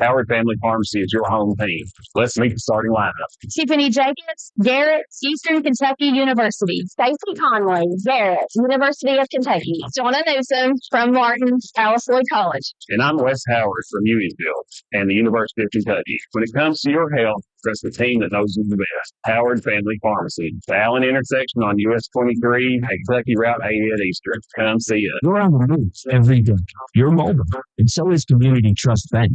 Howard Family Pharmacy is your home team. Let's meet the starting lineup. Tiffany Jenkins, Garrett, Eastern Kentucky University. Stacey Conway, Garrett, University of Kentucky. Donna Newsom from Martin, Alice Lloyd College. And I'm Wes Howard from Unionville and the University of Kentucky. When it comes to your health, trust the team that knows you the best. Howard Family Pharmacy. The Allen intersection on US 23 and Kentucky Route 80 at Eastern. Come see us. You're on the move every day. You're mobile, and so is Community Trust Bank.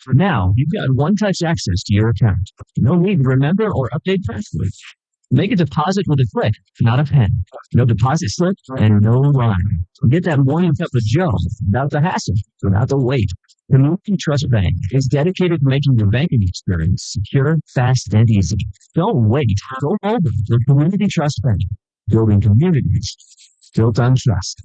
Now, you've got one-touch access to your account. No need to remember or update passwords. Make a deposit with a click, not a pen. No deposit slip and no line. Get that morning cup of joe without the hassle, without the wait. Community Trust Bank is dedicated to making your banking experience secure, fast, and easy. Don't wait. Go mobile with Community Trust Bank. Building communities built on trust.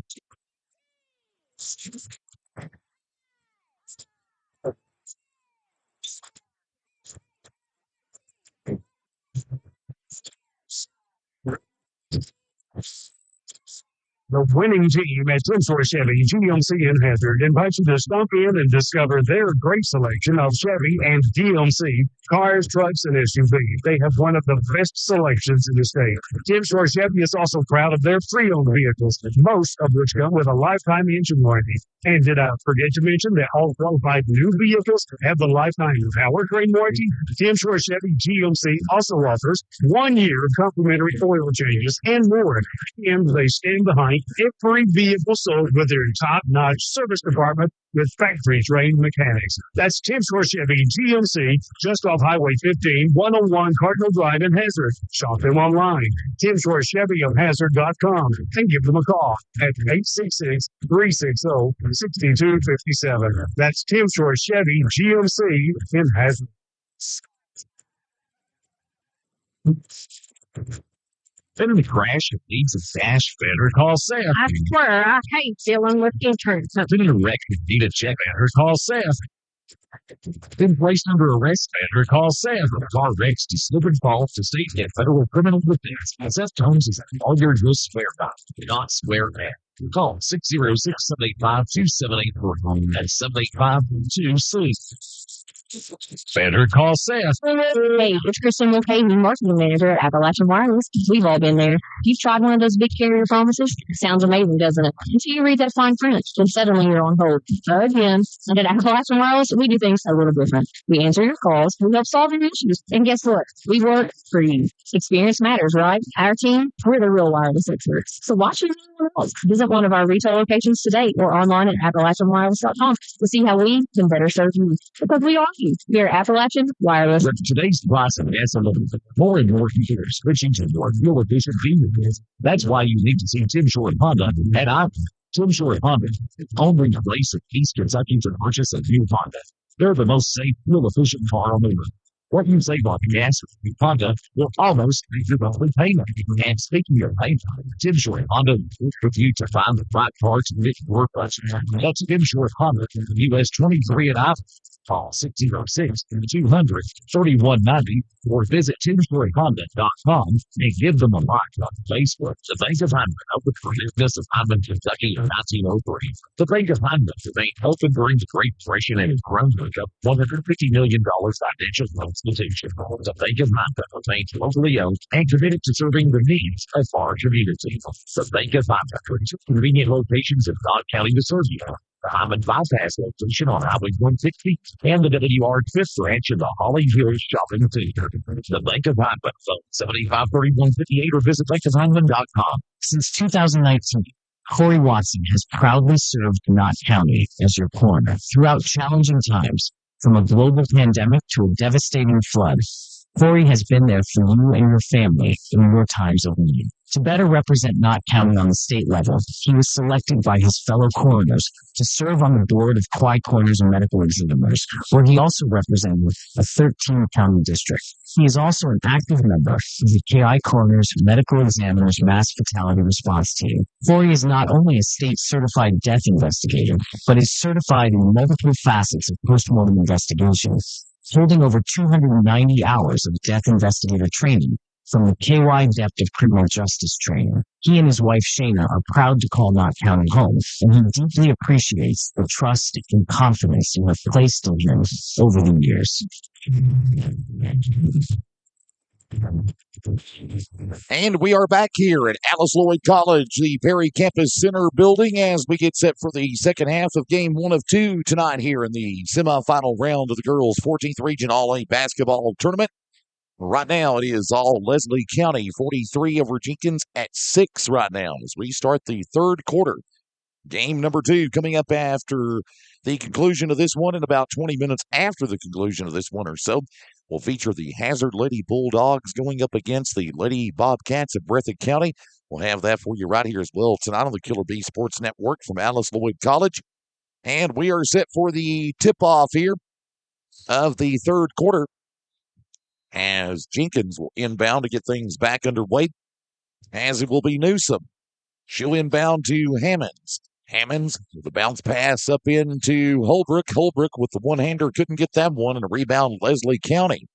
The winning team at Tinsor Chevy, GMC and Hazard invites you to stop in and discover their great selection of Chevy and GMC cars, trucks, and SUVs. They have one of the best selections in the state. Tinsor Chevy is also proud of their pre-owned vehicles, most of which come with a lifetime engine warranty. And did I forget to mention that all qualified new vehicles have the lifetime powertrain warranty? Tinsor Chevy GMC also offers 1 year complimentary oil changes and more. And they stand behind every vehicle sold with their top-notch service department with factory-trained mechanics. That's Tinsor Chevy GMC, just off Highway 15, 101 Cardinal Drive in Hazard. Shop them online, TinsorChevyofHazard.com, and give them a call at 866-360-6257. That's Tinsor Chevy GMC in Hazard. Been in a crash and needs a dash fender? Call Seth. I swear, I hate dealing with insurance. Been in a wreck and need a check fender? Call Seth. Been placed under arrest fender? Call Seth. Car wrecks to slip and fall to state and federal criminal defense. Seth Jones is all your good swear about. Do not swear at. Call 606-785-2784. That's 785-26. Fender, call Seth. Hey, it's Kristen Mulcahy, marketing manager at Appalachian Wireless. We've all been there. You've tried one of those big carrier promises? Sounds amazing, doesn't it? Until you read that fine print, then suddenly you're on hold. Again, and at Appalachian Wireless, we do things a little different. We answer your calls, we help solve your issues, and guess what? We work for you. Experience matters, right? Our team, we're the real wireless experts. So watch your calls. Visit one of our retail locations today or online at AppalachianWireless.com to see how we can better serve you. Because we are you. We are Appalachian Wireless. With today's price of gasoline, more and more people are switching to more fuel-efficient vehicles. That's why you need to see Tim Short Honda at Iowa. Tim Short Honda is the only place in East Kentucky to purchase a new Honda. They're the most safe, fuel-efficient car on the road. What you save on gas with Honda will almost make your monthly payment. And speaking of payment, Tim Short Honda will work with you to find the right car to fit your budget. That's Tim Short Honda, US 23 at Iowa. Call 606-200-3190 or visit TimStoryHonda.com and give them a like on Facebook. The Bank of Hyndman opened for business in Hyndman, Kentucky in 1903. The Bank of Hyndman remained open during the Great Depression and has grown to $150 million financial loans Transportation. The Bank of Honda remains locally owned and committed to serving the needs of our community. The Bank of Honda brings convenient locations in Don County to serve you. The Hammond Bypass location on Highway 160 and the WR 5th branch in the Holly Hills Shopping Center. The Bank of Honda, phone 753158 or visit bankofhonda.com. Since 2019, Corey Watson has proudly served Knott County as your coroner throughout challenging times, from a global pandemic to a devastating flood. Corey has been there for you and your family in your times of need. To better represent Knott County on the state level, he was selected by his fellow coroners to serve on the board of Quai Coroners and Medical Examiners, where he also represented a 13-county district. He is also an active member of the KI Coroners Medical Examiners Mass Fatality Response Team. Corey is not only a state-certified death investigator, but is certified in multiple facets of postmortem investigations, holding over 290 hours of death investigator training from the KY Depth of Criminal Justice Training. He and his wife Shayna are proud to call Knott County home, and he deeply appreciates the trust and confidence you have placed in him over the years. And we are back here at Alice Lloyd College, the Perry Campus Center building, as we get set for the second half of game 1 of 2 tonight here in the semifinal round of the girls' 14th Region All-A basketball tournament. Right now, it is all Leslie County, 43 over Jenkins at 6 right now as we start the third quarter. Game number 2 coming up after the conclusion of this one, and about 20 minutes after the conclusion of this one or so, will feature the Hazard Lady Bulldogs going up against the Lady Bobcats of Breathitt County. We'll have that for you right here as well tonight on the Killer Bee Sports Network from Alice Lloyd College. And we are set for the tip-off here of the third quarter, as Jenkins will inbound to get things back underway, as it will be Newsom. She'll inbound to Hammonds. Hammonds with a bounce pass up into Holbrook. Holbrook with the one-hander couldn't get that one, and a rebound Leslie County.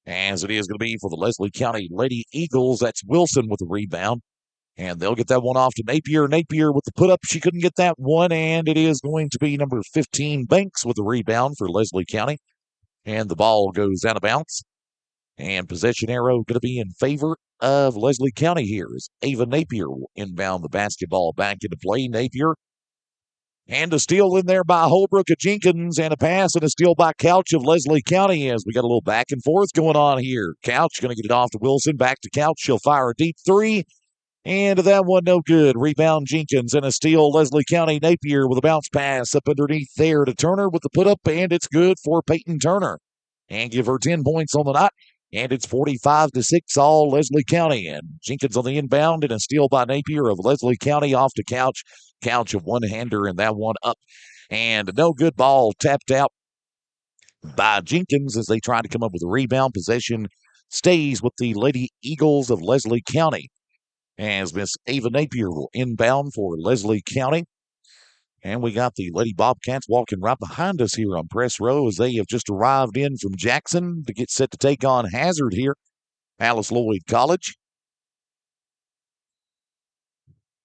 As it is going to be for the Leslie County Lady Eagles, that's Wilson with the rebound. And they'll get that one off to Napier. Napier with the put-up. She couldn't get that one, and it is going to be number 15, Banks, with the rebound for Leslie County. And the ball goes out of bounds. And possession arrow going to be in favor of Leslie County here as Ava Napier will inbound the basketball back into play. Napier. And a steal in there by Holbrook of Jenkins, and a pass and a steal by Couch of Leslie County, as we got a little back and forth going on here. Couch going to get it off to Wilson. Back to Couch. She'll fire a deep three. And that one no good. Rebound Jenkins, and a steal Leslie County. Napier with a bounce pass up underneath there to Turner with the put up, and it's good for Peyton Turner. And give her 10 points on the night. And it's 45-6 all Leslie County. And Jenkins on the inbound, and a steal by Napier of Leslie County off to Couch. Couch of one-hander, and that one up. And no good ball tapped out by Jenkins as they try to come up with a rebound. Possession stays with the Lady Eagles of Leslie County, as Miss Ava Napier will inbound for Leslie County. And we got the Lady Bobcats walking right behind us here on press row as they have just arrived in from Jackson to get set to take on Hazard here, Alice Lloyd College.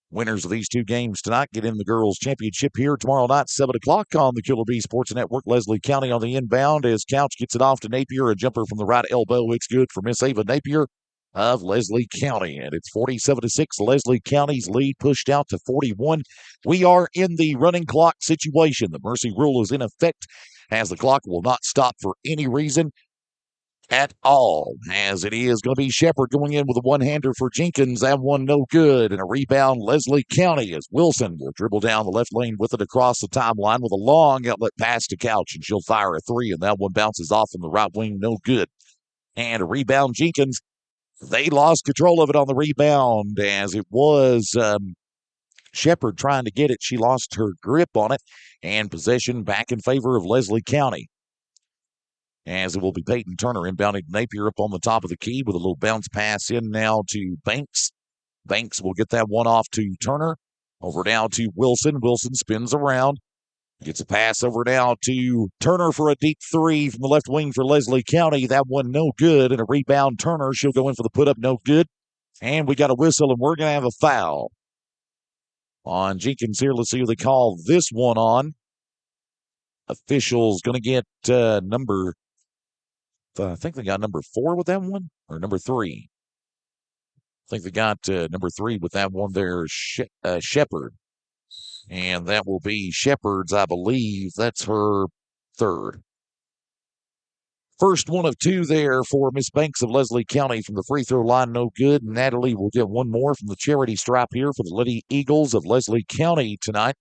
Winners of these two games tonight get in the girls' championship here tomorrow night, 7 o'clock on the Killer Bee Sports Network. Leslie County on the inbound as Couch gets it off to Napier. A jumper from the right elbow. It's good for Miss Ava Napier of Leslie County. And it's 47-6. Leslie County's lead pushed out to 41. We are in the running clock situation. The mercy rule is in effect as the clock will not stop for any reason at all, as it is going to be Shepard going in with a one-hander for Jenkins. That one no good, and a rebound Leslie County as Wilson will dribble down the left lane with it across the timeline with a long outlet pass to Couch, and she'll fire a three, and that one bounces off from the right wing, no good. And a rebound Jenkins. They lost control of it on the rebound as it was Shepard trying to get it. She lost her grip on it, and possession back in favor of Leslie County, as it will be Peyton Turner inbounding Napier up on the top of the key with a little bounce pass in now to Banks. Banks will get that one off to Turner. Over now to Wilson. Wilson spins around. Gets a pass over now to Turner for a deep three from the left wing for Leslie County. That one no good, and a rebound Turner. She'll go in for the put-up, no good. And we got a whistle, and we're going to have a foul on Jenkins here. Let's see who they call this one on. Officials going to get number I think they got number 4 with that one, or number 3. I think they got number 3 with that one there, Shepard. And that will be Shepard's, I believe. That's her 3rd. First one of 2 there for Miss Banks of Leslie County from the free throw line, no good. Natalie will get one more from the charity stripe here for the Lady Eagles of Leslie County tonight,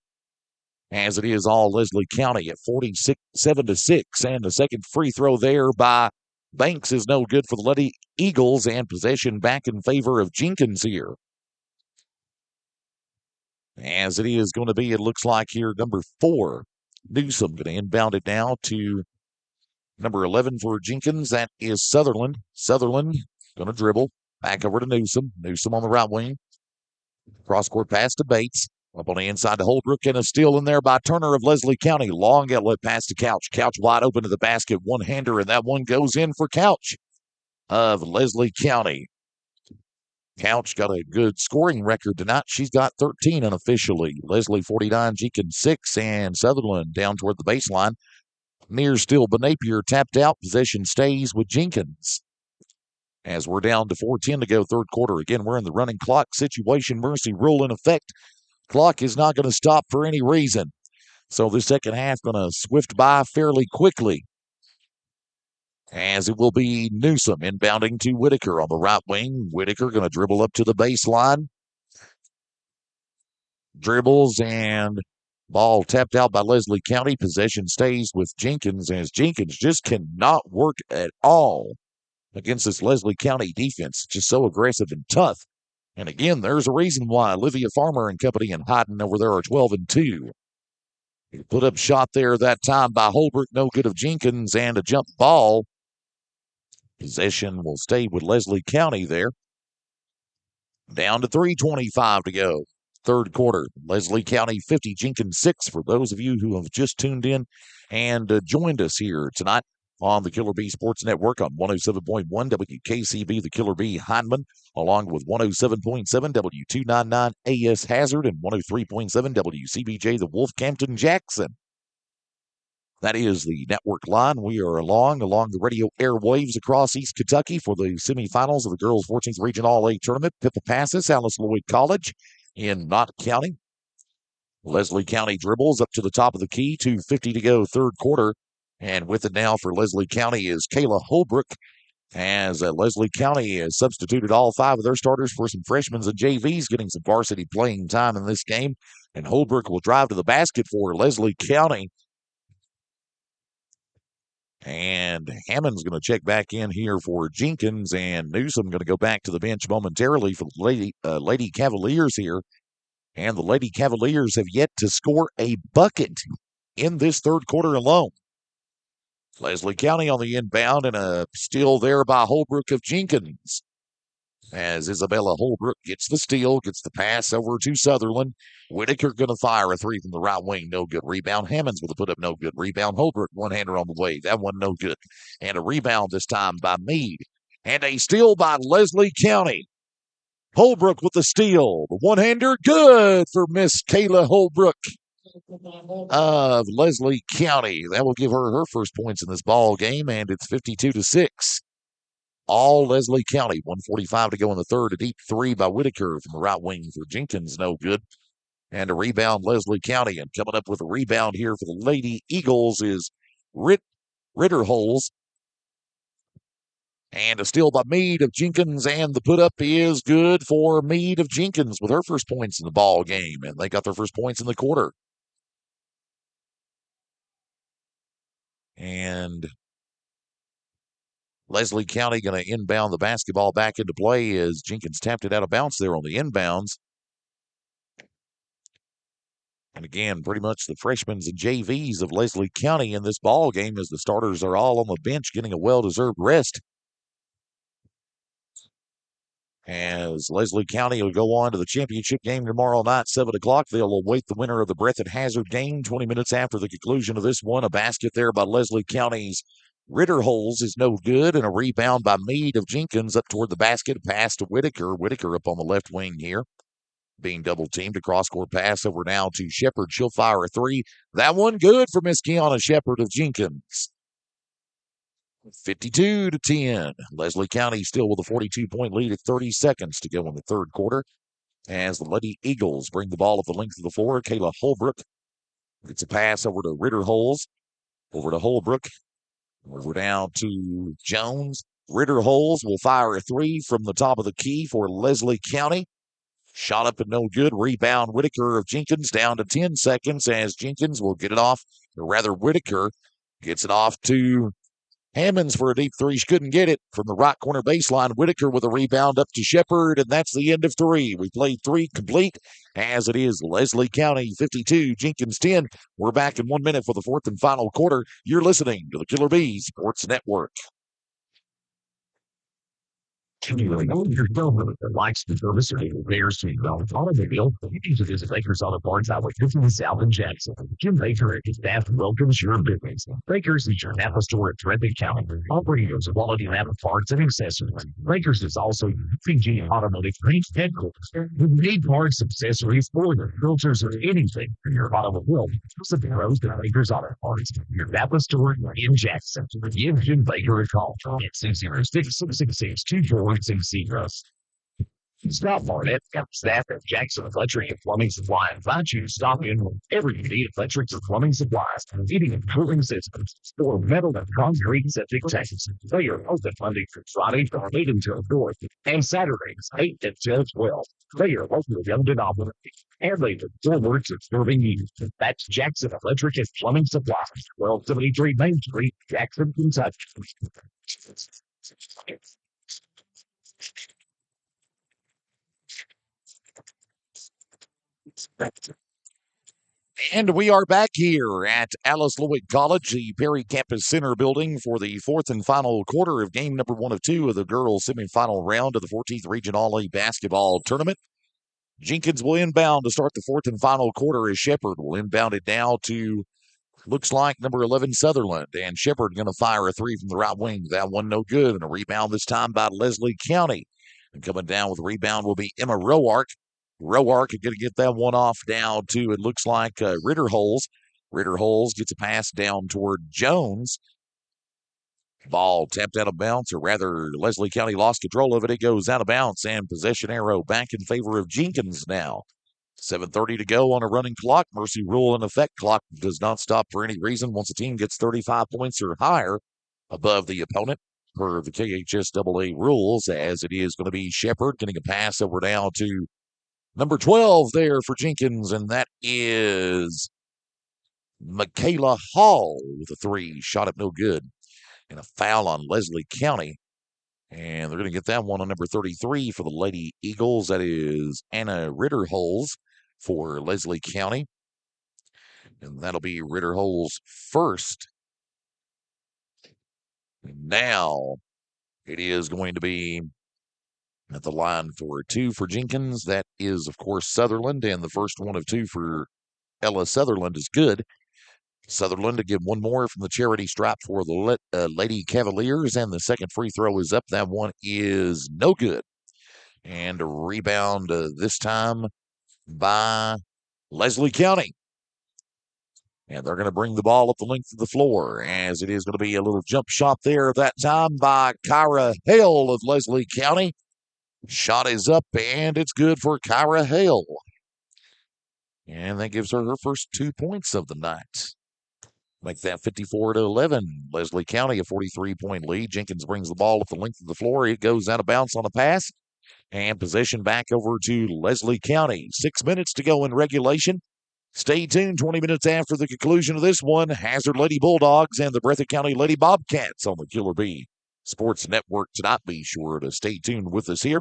as it is all Leslie County at 47-6. And the second free throw there by Banks is no good for the Lady Eagles, and possession back in favor of Jenkins here. As it is going to be, it looks like here, number 4, Newsom, going to inbound it now to number 11 for Jenkins. That is Sutherland. Sutherland going to dribble back over to Newsom. Newsom on the right wing. Cross-court pass to Bates. Up on the inside to Holbrook, and a steal in there by Turner of Leslie County. Long outlet pass to Couch. Couch wide open to the basket. One-hander, and that one goes in for Couch of Leslie County. Couch got a good scoring record tonight. She's got 13 unofficially. Leslie 49, Jenkins 6, and Sutherland down toward the baseline. Near still, but Napier tapped out. Possession stays with Jenkins. As we're down to 4:10 to go, third quarter. Again, we're in the running clock situation. Mercy rule in effect. Clock is not going to stop for any reason. So the second half going to swift by fairly quickly. As it will be Newsom inbounding to Whitaker on the right wing. Whitaker going to dribble up to the baseline. Dribbles and ball tapped out by Leslie County. Possession stays with Jenkins, as Jenkins just cannot work at all against this Leslie County defense. Just so aggressive and tough. And again, there's a reason why Olivia Farmer and company and Hyden over there are 12-2. Put up shot there that time by Holbrook. No good of Jenkins, and a jump ball. Possession will stay with Leslie County there. Down to 3:25 to go. Third quarter. Leslie County 50, Jenkins 6 for those of you who have just tuned in and joined us here tonight on the Killer Bee Sports Network on 107.1 WKCB, the Killer Bee Heineman, along with 107.7 W299 AS Hazard and 103.7 WCBJ, the Wolfcampton Jackson. That is the network line. We are along the radio airwaves across East Kentucky for the semifinals of the girls' 14th Region All-A Tournament. Pippa passes, Alice Lloyd College in Knott County. Leslie County dribbles up to the top of the key. 2:50 to go, third quarter. And with it now for Leslie County is Kayla Holbrook, as Leslie County has substituted all 5 of their starters for some freshmen and JVs, getting some varsity playing time in this game. And Holbrook will drive to the basket for Leslie County. And Hammond's going to check back in here for Jenkins, and Newsom going to go back to the bench momentarily for the Lady Cavaliers here. And the Lady Cavaliers have yet to score a bucket in this third quarter alone. Leslie County on the inbound, and a steal there by Holbrook of Jenkins. As Isabella Holbrook gets the steal, gets the pass over to Sutherland. Whitaker going to fire a 3 from the right wing. No good. Rebound. Hammonds with a put up. No good. Rebound. Holbrook. One-hander on the way. That one no good. And a rebound this time by Meade. And a steal by Leslie County. Holbrook with the steal. The one-hander good for Miss Kayla Holbrook of Leslie County. That will give her first points in this ball game, and it's 52-6. All Leslie County. 1:45 to go in the third. A deep 3 by Whitaker from the right wing for Jenkins. No good. And a rebound, Leslie County. And coming up with a rebound here for the Lady Eagles is Ritterholz. And a steal by Meade of Jenkins, and the put-up is good for Meade of Jenkins with her first points in the ball game. And they got their first points in the quarter. And Leslie County going to inbound the basketball back into play as Jenkins tapped it out of bounds there on the inbounds. And again, pretty much the freshmen and JVs of Leslie County in this ball game, as the starters are all on the bench getting a well-deserved rest. As Leslie County will go on to the championship game tomorrow night, 7 o'clock. They'll await the winner of the Breathitt Hazard game. 20 minutes after the conclusion of this one, a basket there by Leslie County's Ritterholz is no good, and a rebound by Meade of Jenkins up toward the basket. Pass to Whitaker. Whitaker up on the left wing here, being double-teamed. A cross-court pass over now to Shepard. She'll fire a 3. That one good for Miss Kiana Shepard of Jenkins. 52-10. Leslie County still with a 42-point lead at 30 seconds to go in the third quarter. As the Lady Eagles bring the ball up the length of the floor, Kayla Holbrook gets a pass over to Ritterholes, over to Holbrook, over down to Jones. Ritterholes will fire a three from the top of the key for Leslie County. Shot up and no good. Rebound Whitaker of Jenkins down to 10 seconds as Jenkins will get it off, or rather Whitaker gets it off to Hammonds for a deep three. She couldn't get it from the right corner baseline. Whitaker with a rebound up to Shepard, and that's the end of three. We played three complete as it is Leslie County 52, Jenkins 10. We're back in 1 minute for the fourth and final quarter. You're listening to the Killer Bees Sports Network. Continuing on your government that likes the service or repairs to your own automobile, you need to visit Baker's Auto Parts Highway 50 South in Jackson. Jim Baker and his staff welcomes your business. Baker's is your Napa store at Frederick County, offering those quality Napa parts and accessories. Baker's is also your PG Automotive Paint headquarters. You need parts, accessories, boilers, filters, or anything for your automobile. Visit the road to Baker's Auto Parts, your Napa store in Jackson. Give Jim Baker a call at 606-666-2460. Stop by that staff at Jackson Electric and Plumbing Supply invite you to stop in whenever you need electrics and plumbing supplies, heating and cooling systems, or metal and concrete septic tanks. They are open Monday through Friday from 8 until 4, and Saturdays 8 until 12. They are locally owned and operated, and they do full works of serving you. That's Jackson Electric and Plumbing Supply, 1273 Main Street, Jackson, Kentucky. And we are back here at Alice Lloyd College, the Perry Campus Center building for the fourth and final quarter of game number 1 of 2 of the girls' semifinal round of the 14th Region All-A basketball tournament. Jenkins will inbound to start the fourth and final quarter as Shepard will inbound it now to, looks like, number 11 Sutherland. And Shepard going to fire a three from the right wing. That one no good. And a rebound this time by Leslie County. And coming down with a rebound will be Emma Roark. Roark is going to get that one off down to, it looks like, Ritterholes. Ritterholes gets a pass down toward Jones. Ball tapped out of bounds, or rather, Leslie County lost control of it. It goes out of bounds, and possession arrow back in favor of Jenkins now. 7:30 to go on a running clock. Mercy rule in effect. Clock does not stop for any reason once a team gets 35 points or higher above the opponent per the KHSAA rules, as it is going to be Shepard getting a pass over now to number 12 there for Jenkins, and that is Michaela Hall with a three. Shot up no good. And a foul on Leslie County. And they're going to get that one on number 33 for the Lady Eagles. That is Anna Ritterholes for Leslie County. And that'll be Ritterholes' first. And now it is going to be at the line for 2 for Jenkins. That is, of course, Sutherland. And the first one of 2 for Ella Sutherland is good. Sutherland to give one more from the charity stripe for the Lady Cavaliers, and the second free throw is up. That one is no good. And a rebound this time by Leslie County. And they're going to bring the ball up the length of the floor, as it is going to be a little jump shot there that time by Kyra Hale of Leslie County. Shot is up, and it's good for Kyra Hale. And that gives her first 2 points of the night. Make that 54-11. Leslie County, a 43-point lead. Jenkins brings the ball up the length of the floor. It goes out of bounds on a pass. And possession back over to Leslie County. 6 minutes to go in regulation. Stay tuned. 20 minutes after the conclusion of this one, Hazard Lady Bulldogs and the Breathitt County Lady Bobcats on the Killer Bee Sports Network tonight. Be sure to stay tuned with us here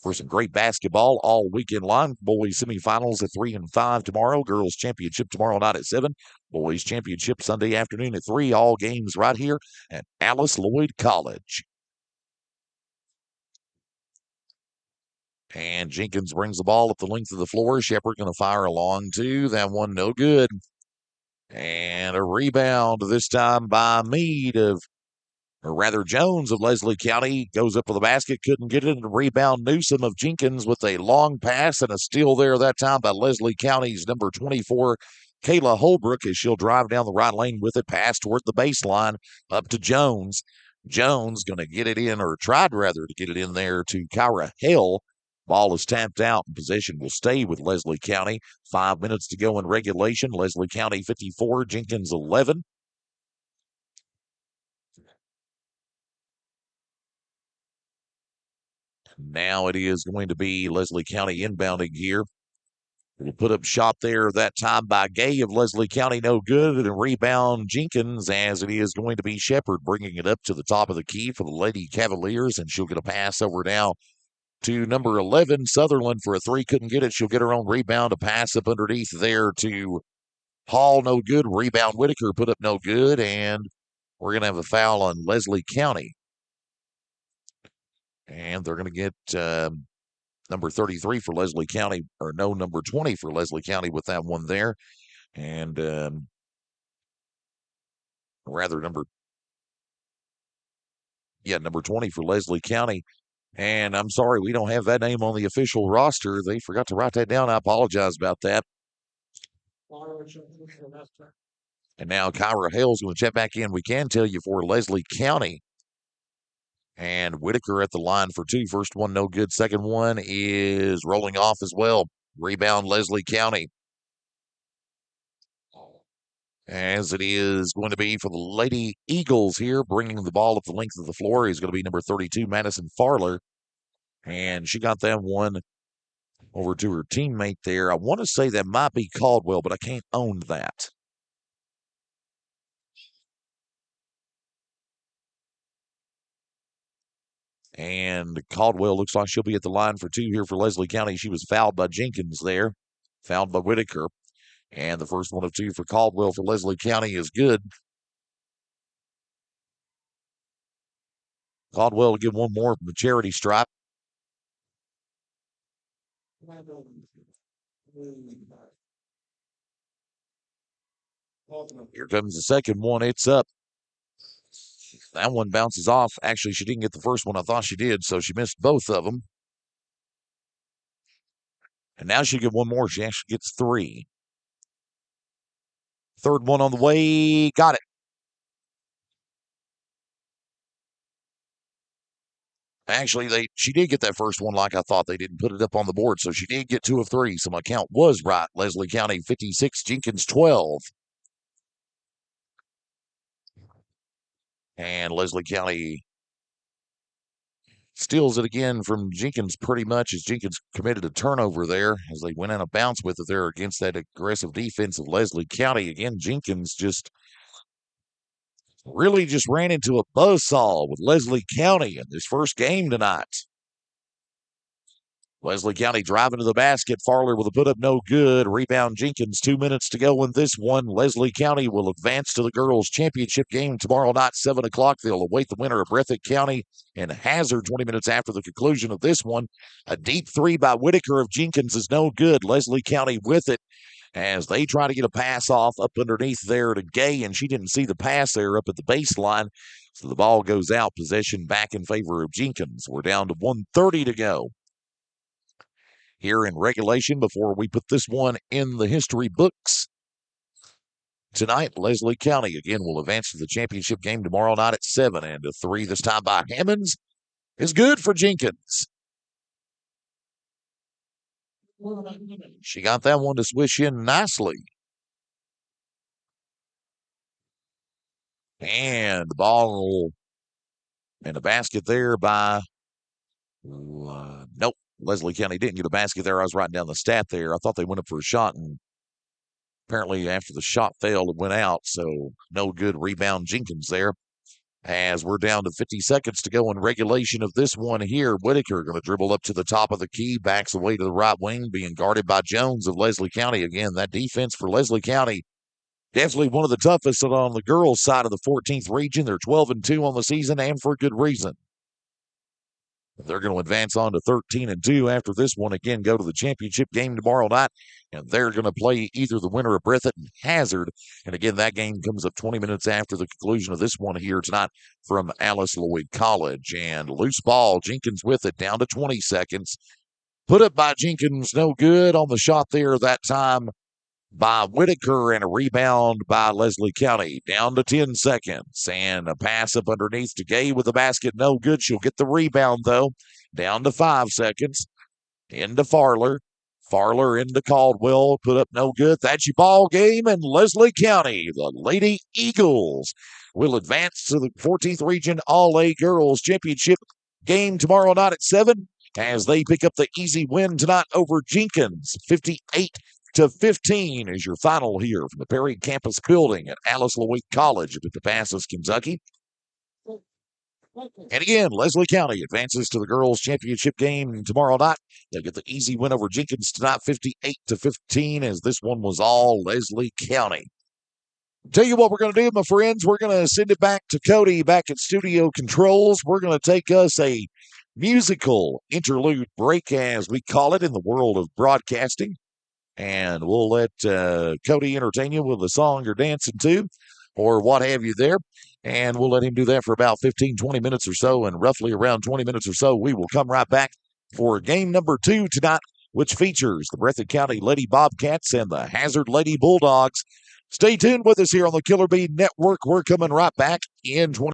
for some great basketball all weekend long. Boys semifinals at 3 and 5 tomorrow. Girls championship tomorrow night at 7. Boys championship Sunday afternoon at 3. All games right here at Alice Lloyd College. And Jenkins brings the ball up the length of the floor. Shepard going to fire along too. That one no good. And a rebound this time by Meade of, or rather Jones of Leslie County, goes up for the basket, couldn't get it, and a rebound Newsom of Jenkins with a long pass and a steal there that time by Leslie County's number 24, Kayla Holbrook, as she'll drive down the right lane with it, pass toward the baseline up to Jones. Jones going to get it in, or tried rather to get it in there to Kyra Hale. Ball is tapped out, and possession will stay with Leslie County. 5 minutes to go in regulation. Leslie County 54, Jenkins 11. Now it is going to be Leslie County inbounding here. We'll put up shot there that time by Gay of Leslie County, no good, and a rebound Jenkins, as it is going to be Shepard bringing it up to the top of the key for the Lady Cavaliers, and she'll get a pass over now to number 11, Sutherland, for a three. Couldn't get it. She'll get her own rebound, a pass up underneath there to Hall, no good. Rebound Whitaker put up no good, and we're going to have a foul on Leslie County. And they're going to get number 33 for Leslie County, or no, number 20 for Leslie County with that one there. And rather number 20 for Leslie County. And I'm sorry, we don't have that name on the official roster. They forgot to write that down. I apologize about that. And now Kyra Hale's going to check back in. We can tell you for Leslie County. And Whitaker at the line for two. First one, no good. Second one is rolling off as well. Rebound, Leslie County. As it is going to be for the Lady Eagles here, bringing the ball up the length of the floor is going to be number 32, Madison Farler. And she got that one over to her teammate there. I want to say that might be Caldwell, but I can't own that. And Caldwell looks like she'll be at the line for two here for Leslie County. She was fouled by Jenkins there, fouled by Whitaker. And the first one of two for Caldwell for Leslie County is good. Caldwell will give one more from the charity stripe. Here comes the second one. It's up. That one bounces off. Actually, she didn't get the first one. I thought she did, so she missed both of them. And now she'll get one more. She actually gets three. Third one on the way. Got it. Actually, she did get that first one like I thought. They didn't put it up on the board, so she did get 2 of 3. So my count was right. Leslie County 56, Jenkins 12. And Leslie County steals it again from Jenkins pretty much, as Jenkins committed a turnover there as they went out of bounds with it there against that aggressive defense of Leslie County. Again, Jenkins really just ran into a buzzsaw with Leslie County in this first game tonight. Leslie County driving to the basket. Farler with a put up, no good. Rebound Jenkins. 2 minutes to go in this one. Leslie County will advance to the girls' championship game tomorrow night, 7 o'clock. They'll await the winner of Breathitt County and Hazard 20 minutes after the conclusion of this one. A deep three by Whitaker of Jenkins is no good. Leslie County with it as they try to get a pass off up underneath there to Gay, and she didn't see the pass there up at the baseline. So the ball goes out. Possession back in favor of Jenkins. We're down to 1:30 to go here in regulation before we put this one in the history books. Tonight, Leslie County again will advance to the championship game tomorrow night at 7, and a three this time by Hammonds is good for Jenkins. She got that one to swish in nicely. And the ball in the basket there by nope. Leslie County didn't get a basket there. I was writing down the stat there. I thought they went up for a shot, and apparently after the shot failed, it went out. So no good. Rebound Jenkins there. As we're down to 50 seconds to go in regulation of this one here. Whitaker going to dribble up to the top of the key, backs away to the right wing, being guarded by Jones of Leslie County. Again, that defense for Leslie County, definitely one of the toughest on the girls' side of the 14th region. They're 12-2 on the season, and for good reason. They're going to advance on to 13-2 after this one. Again, go to the championship game tomorrow night, and they're going to play either the winner of Breathitt and Hazard. And again, that game comes up 20 minutes after the conclusion of this one here tonight from Alice Lloyd College. And loose ball, Jenkins with it, down to 20 seconds. Put up by Jenkins, no good on the shot there that time by Whitaker and a rebound by Leslie County. Down to 10 seconds. And a pass up underneath to Gay with the basket. No good. She'll get the rebound, though. Down to 5 seconds. Into Farler. Farler into Caldwell. Put up no good. That's your ball game. And Leslie County, the Lady Eagles, will advance to the 14th Region All-A Girls Championship game tomorrow night at 7 as they pick up the easy win tonight over Jenkins. 58-15 is your final here from the Perry Campus building at Alice Lloyd College of Passus, Kentucky. And again, Leslie County advances to the girls' championship game tomorrow night. They'll get the easy win over Jenkins tonight, 58-15, as this one was all Leslie County. Tell you what we're going to do, my friends. We're going to send it back to Cody back at Studio Controls. We're going to take us a musical interlude break, as we call it in the world of broadcasting. And we'll let Cody entertain you with the song you're dancing to or what have you there. And we'll let him do that for about 15, 20 minutes or so. And roughly around 20 minutes or so, we will come right back for game number 2 tonight, which features the Breathitt County Lady Bobcats and the Hazard Lady Bulldogs. Stay tuned with us here on the Killer Bee Network. We're coming right back in 20.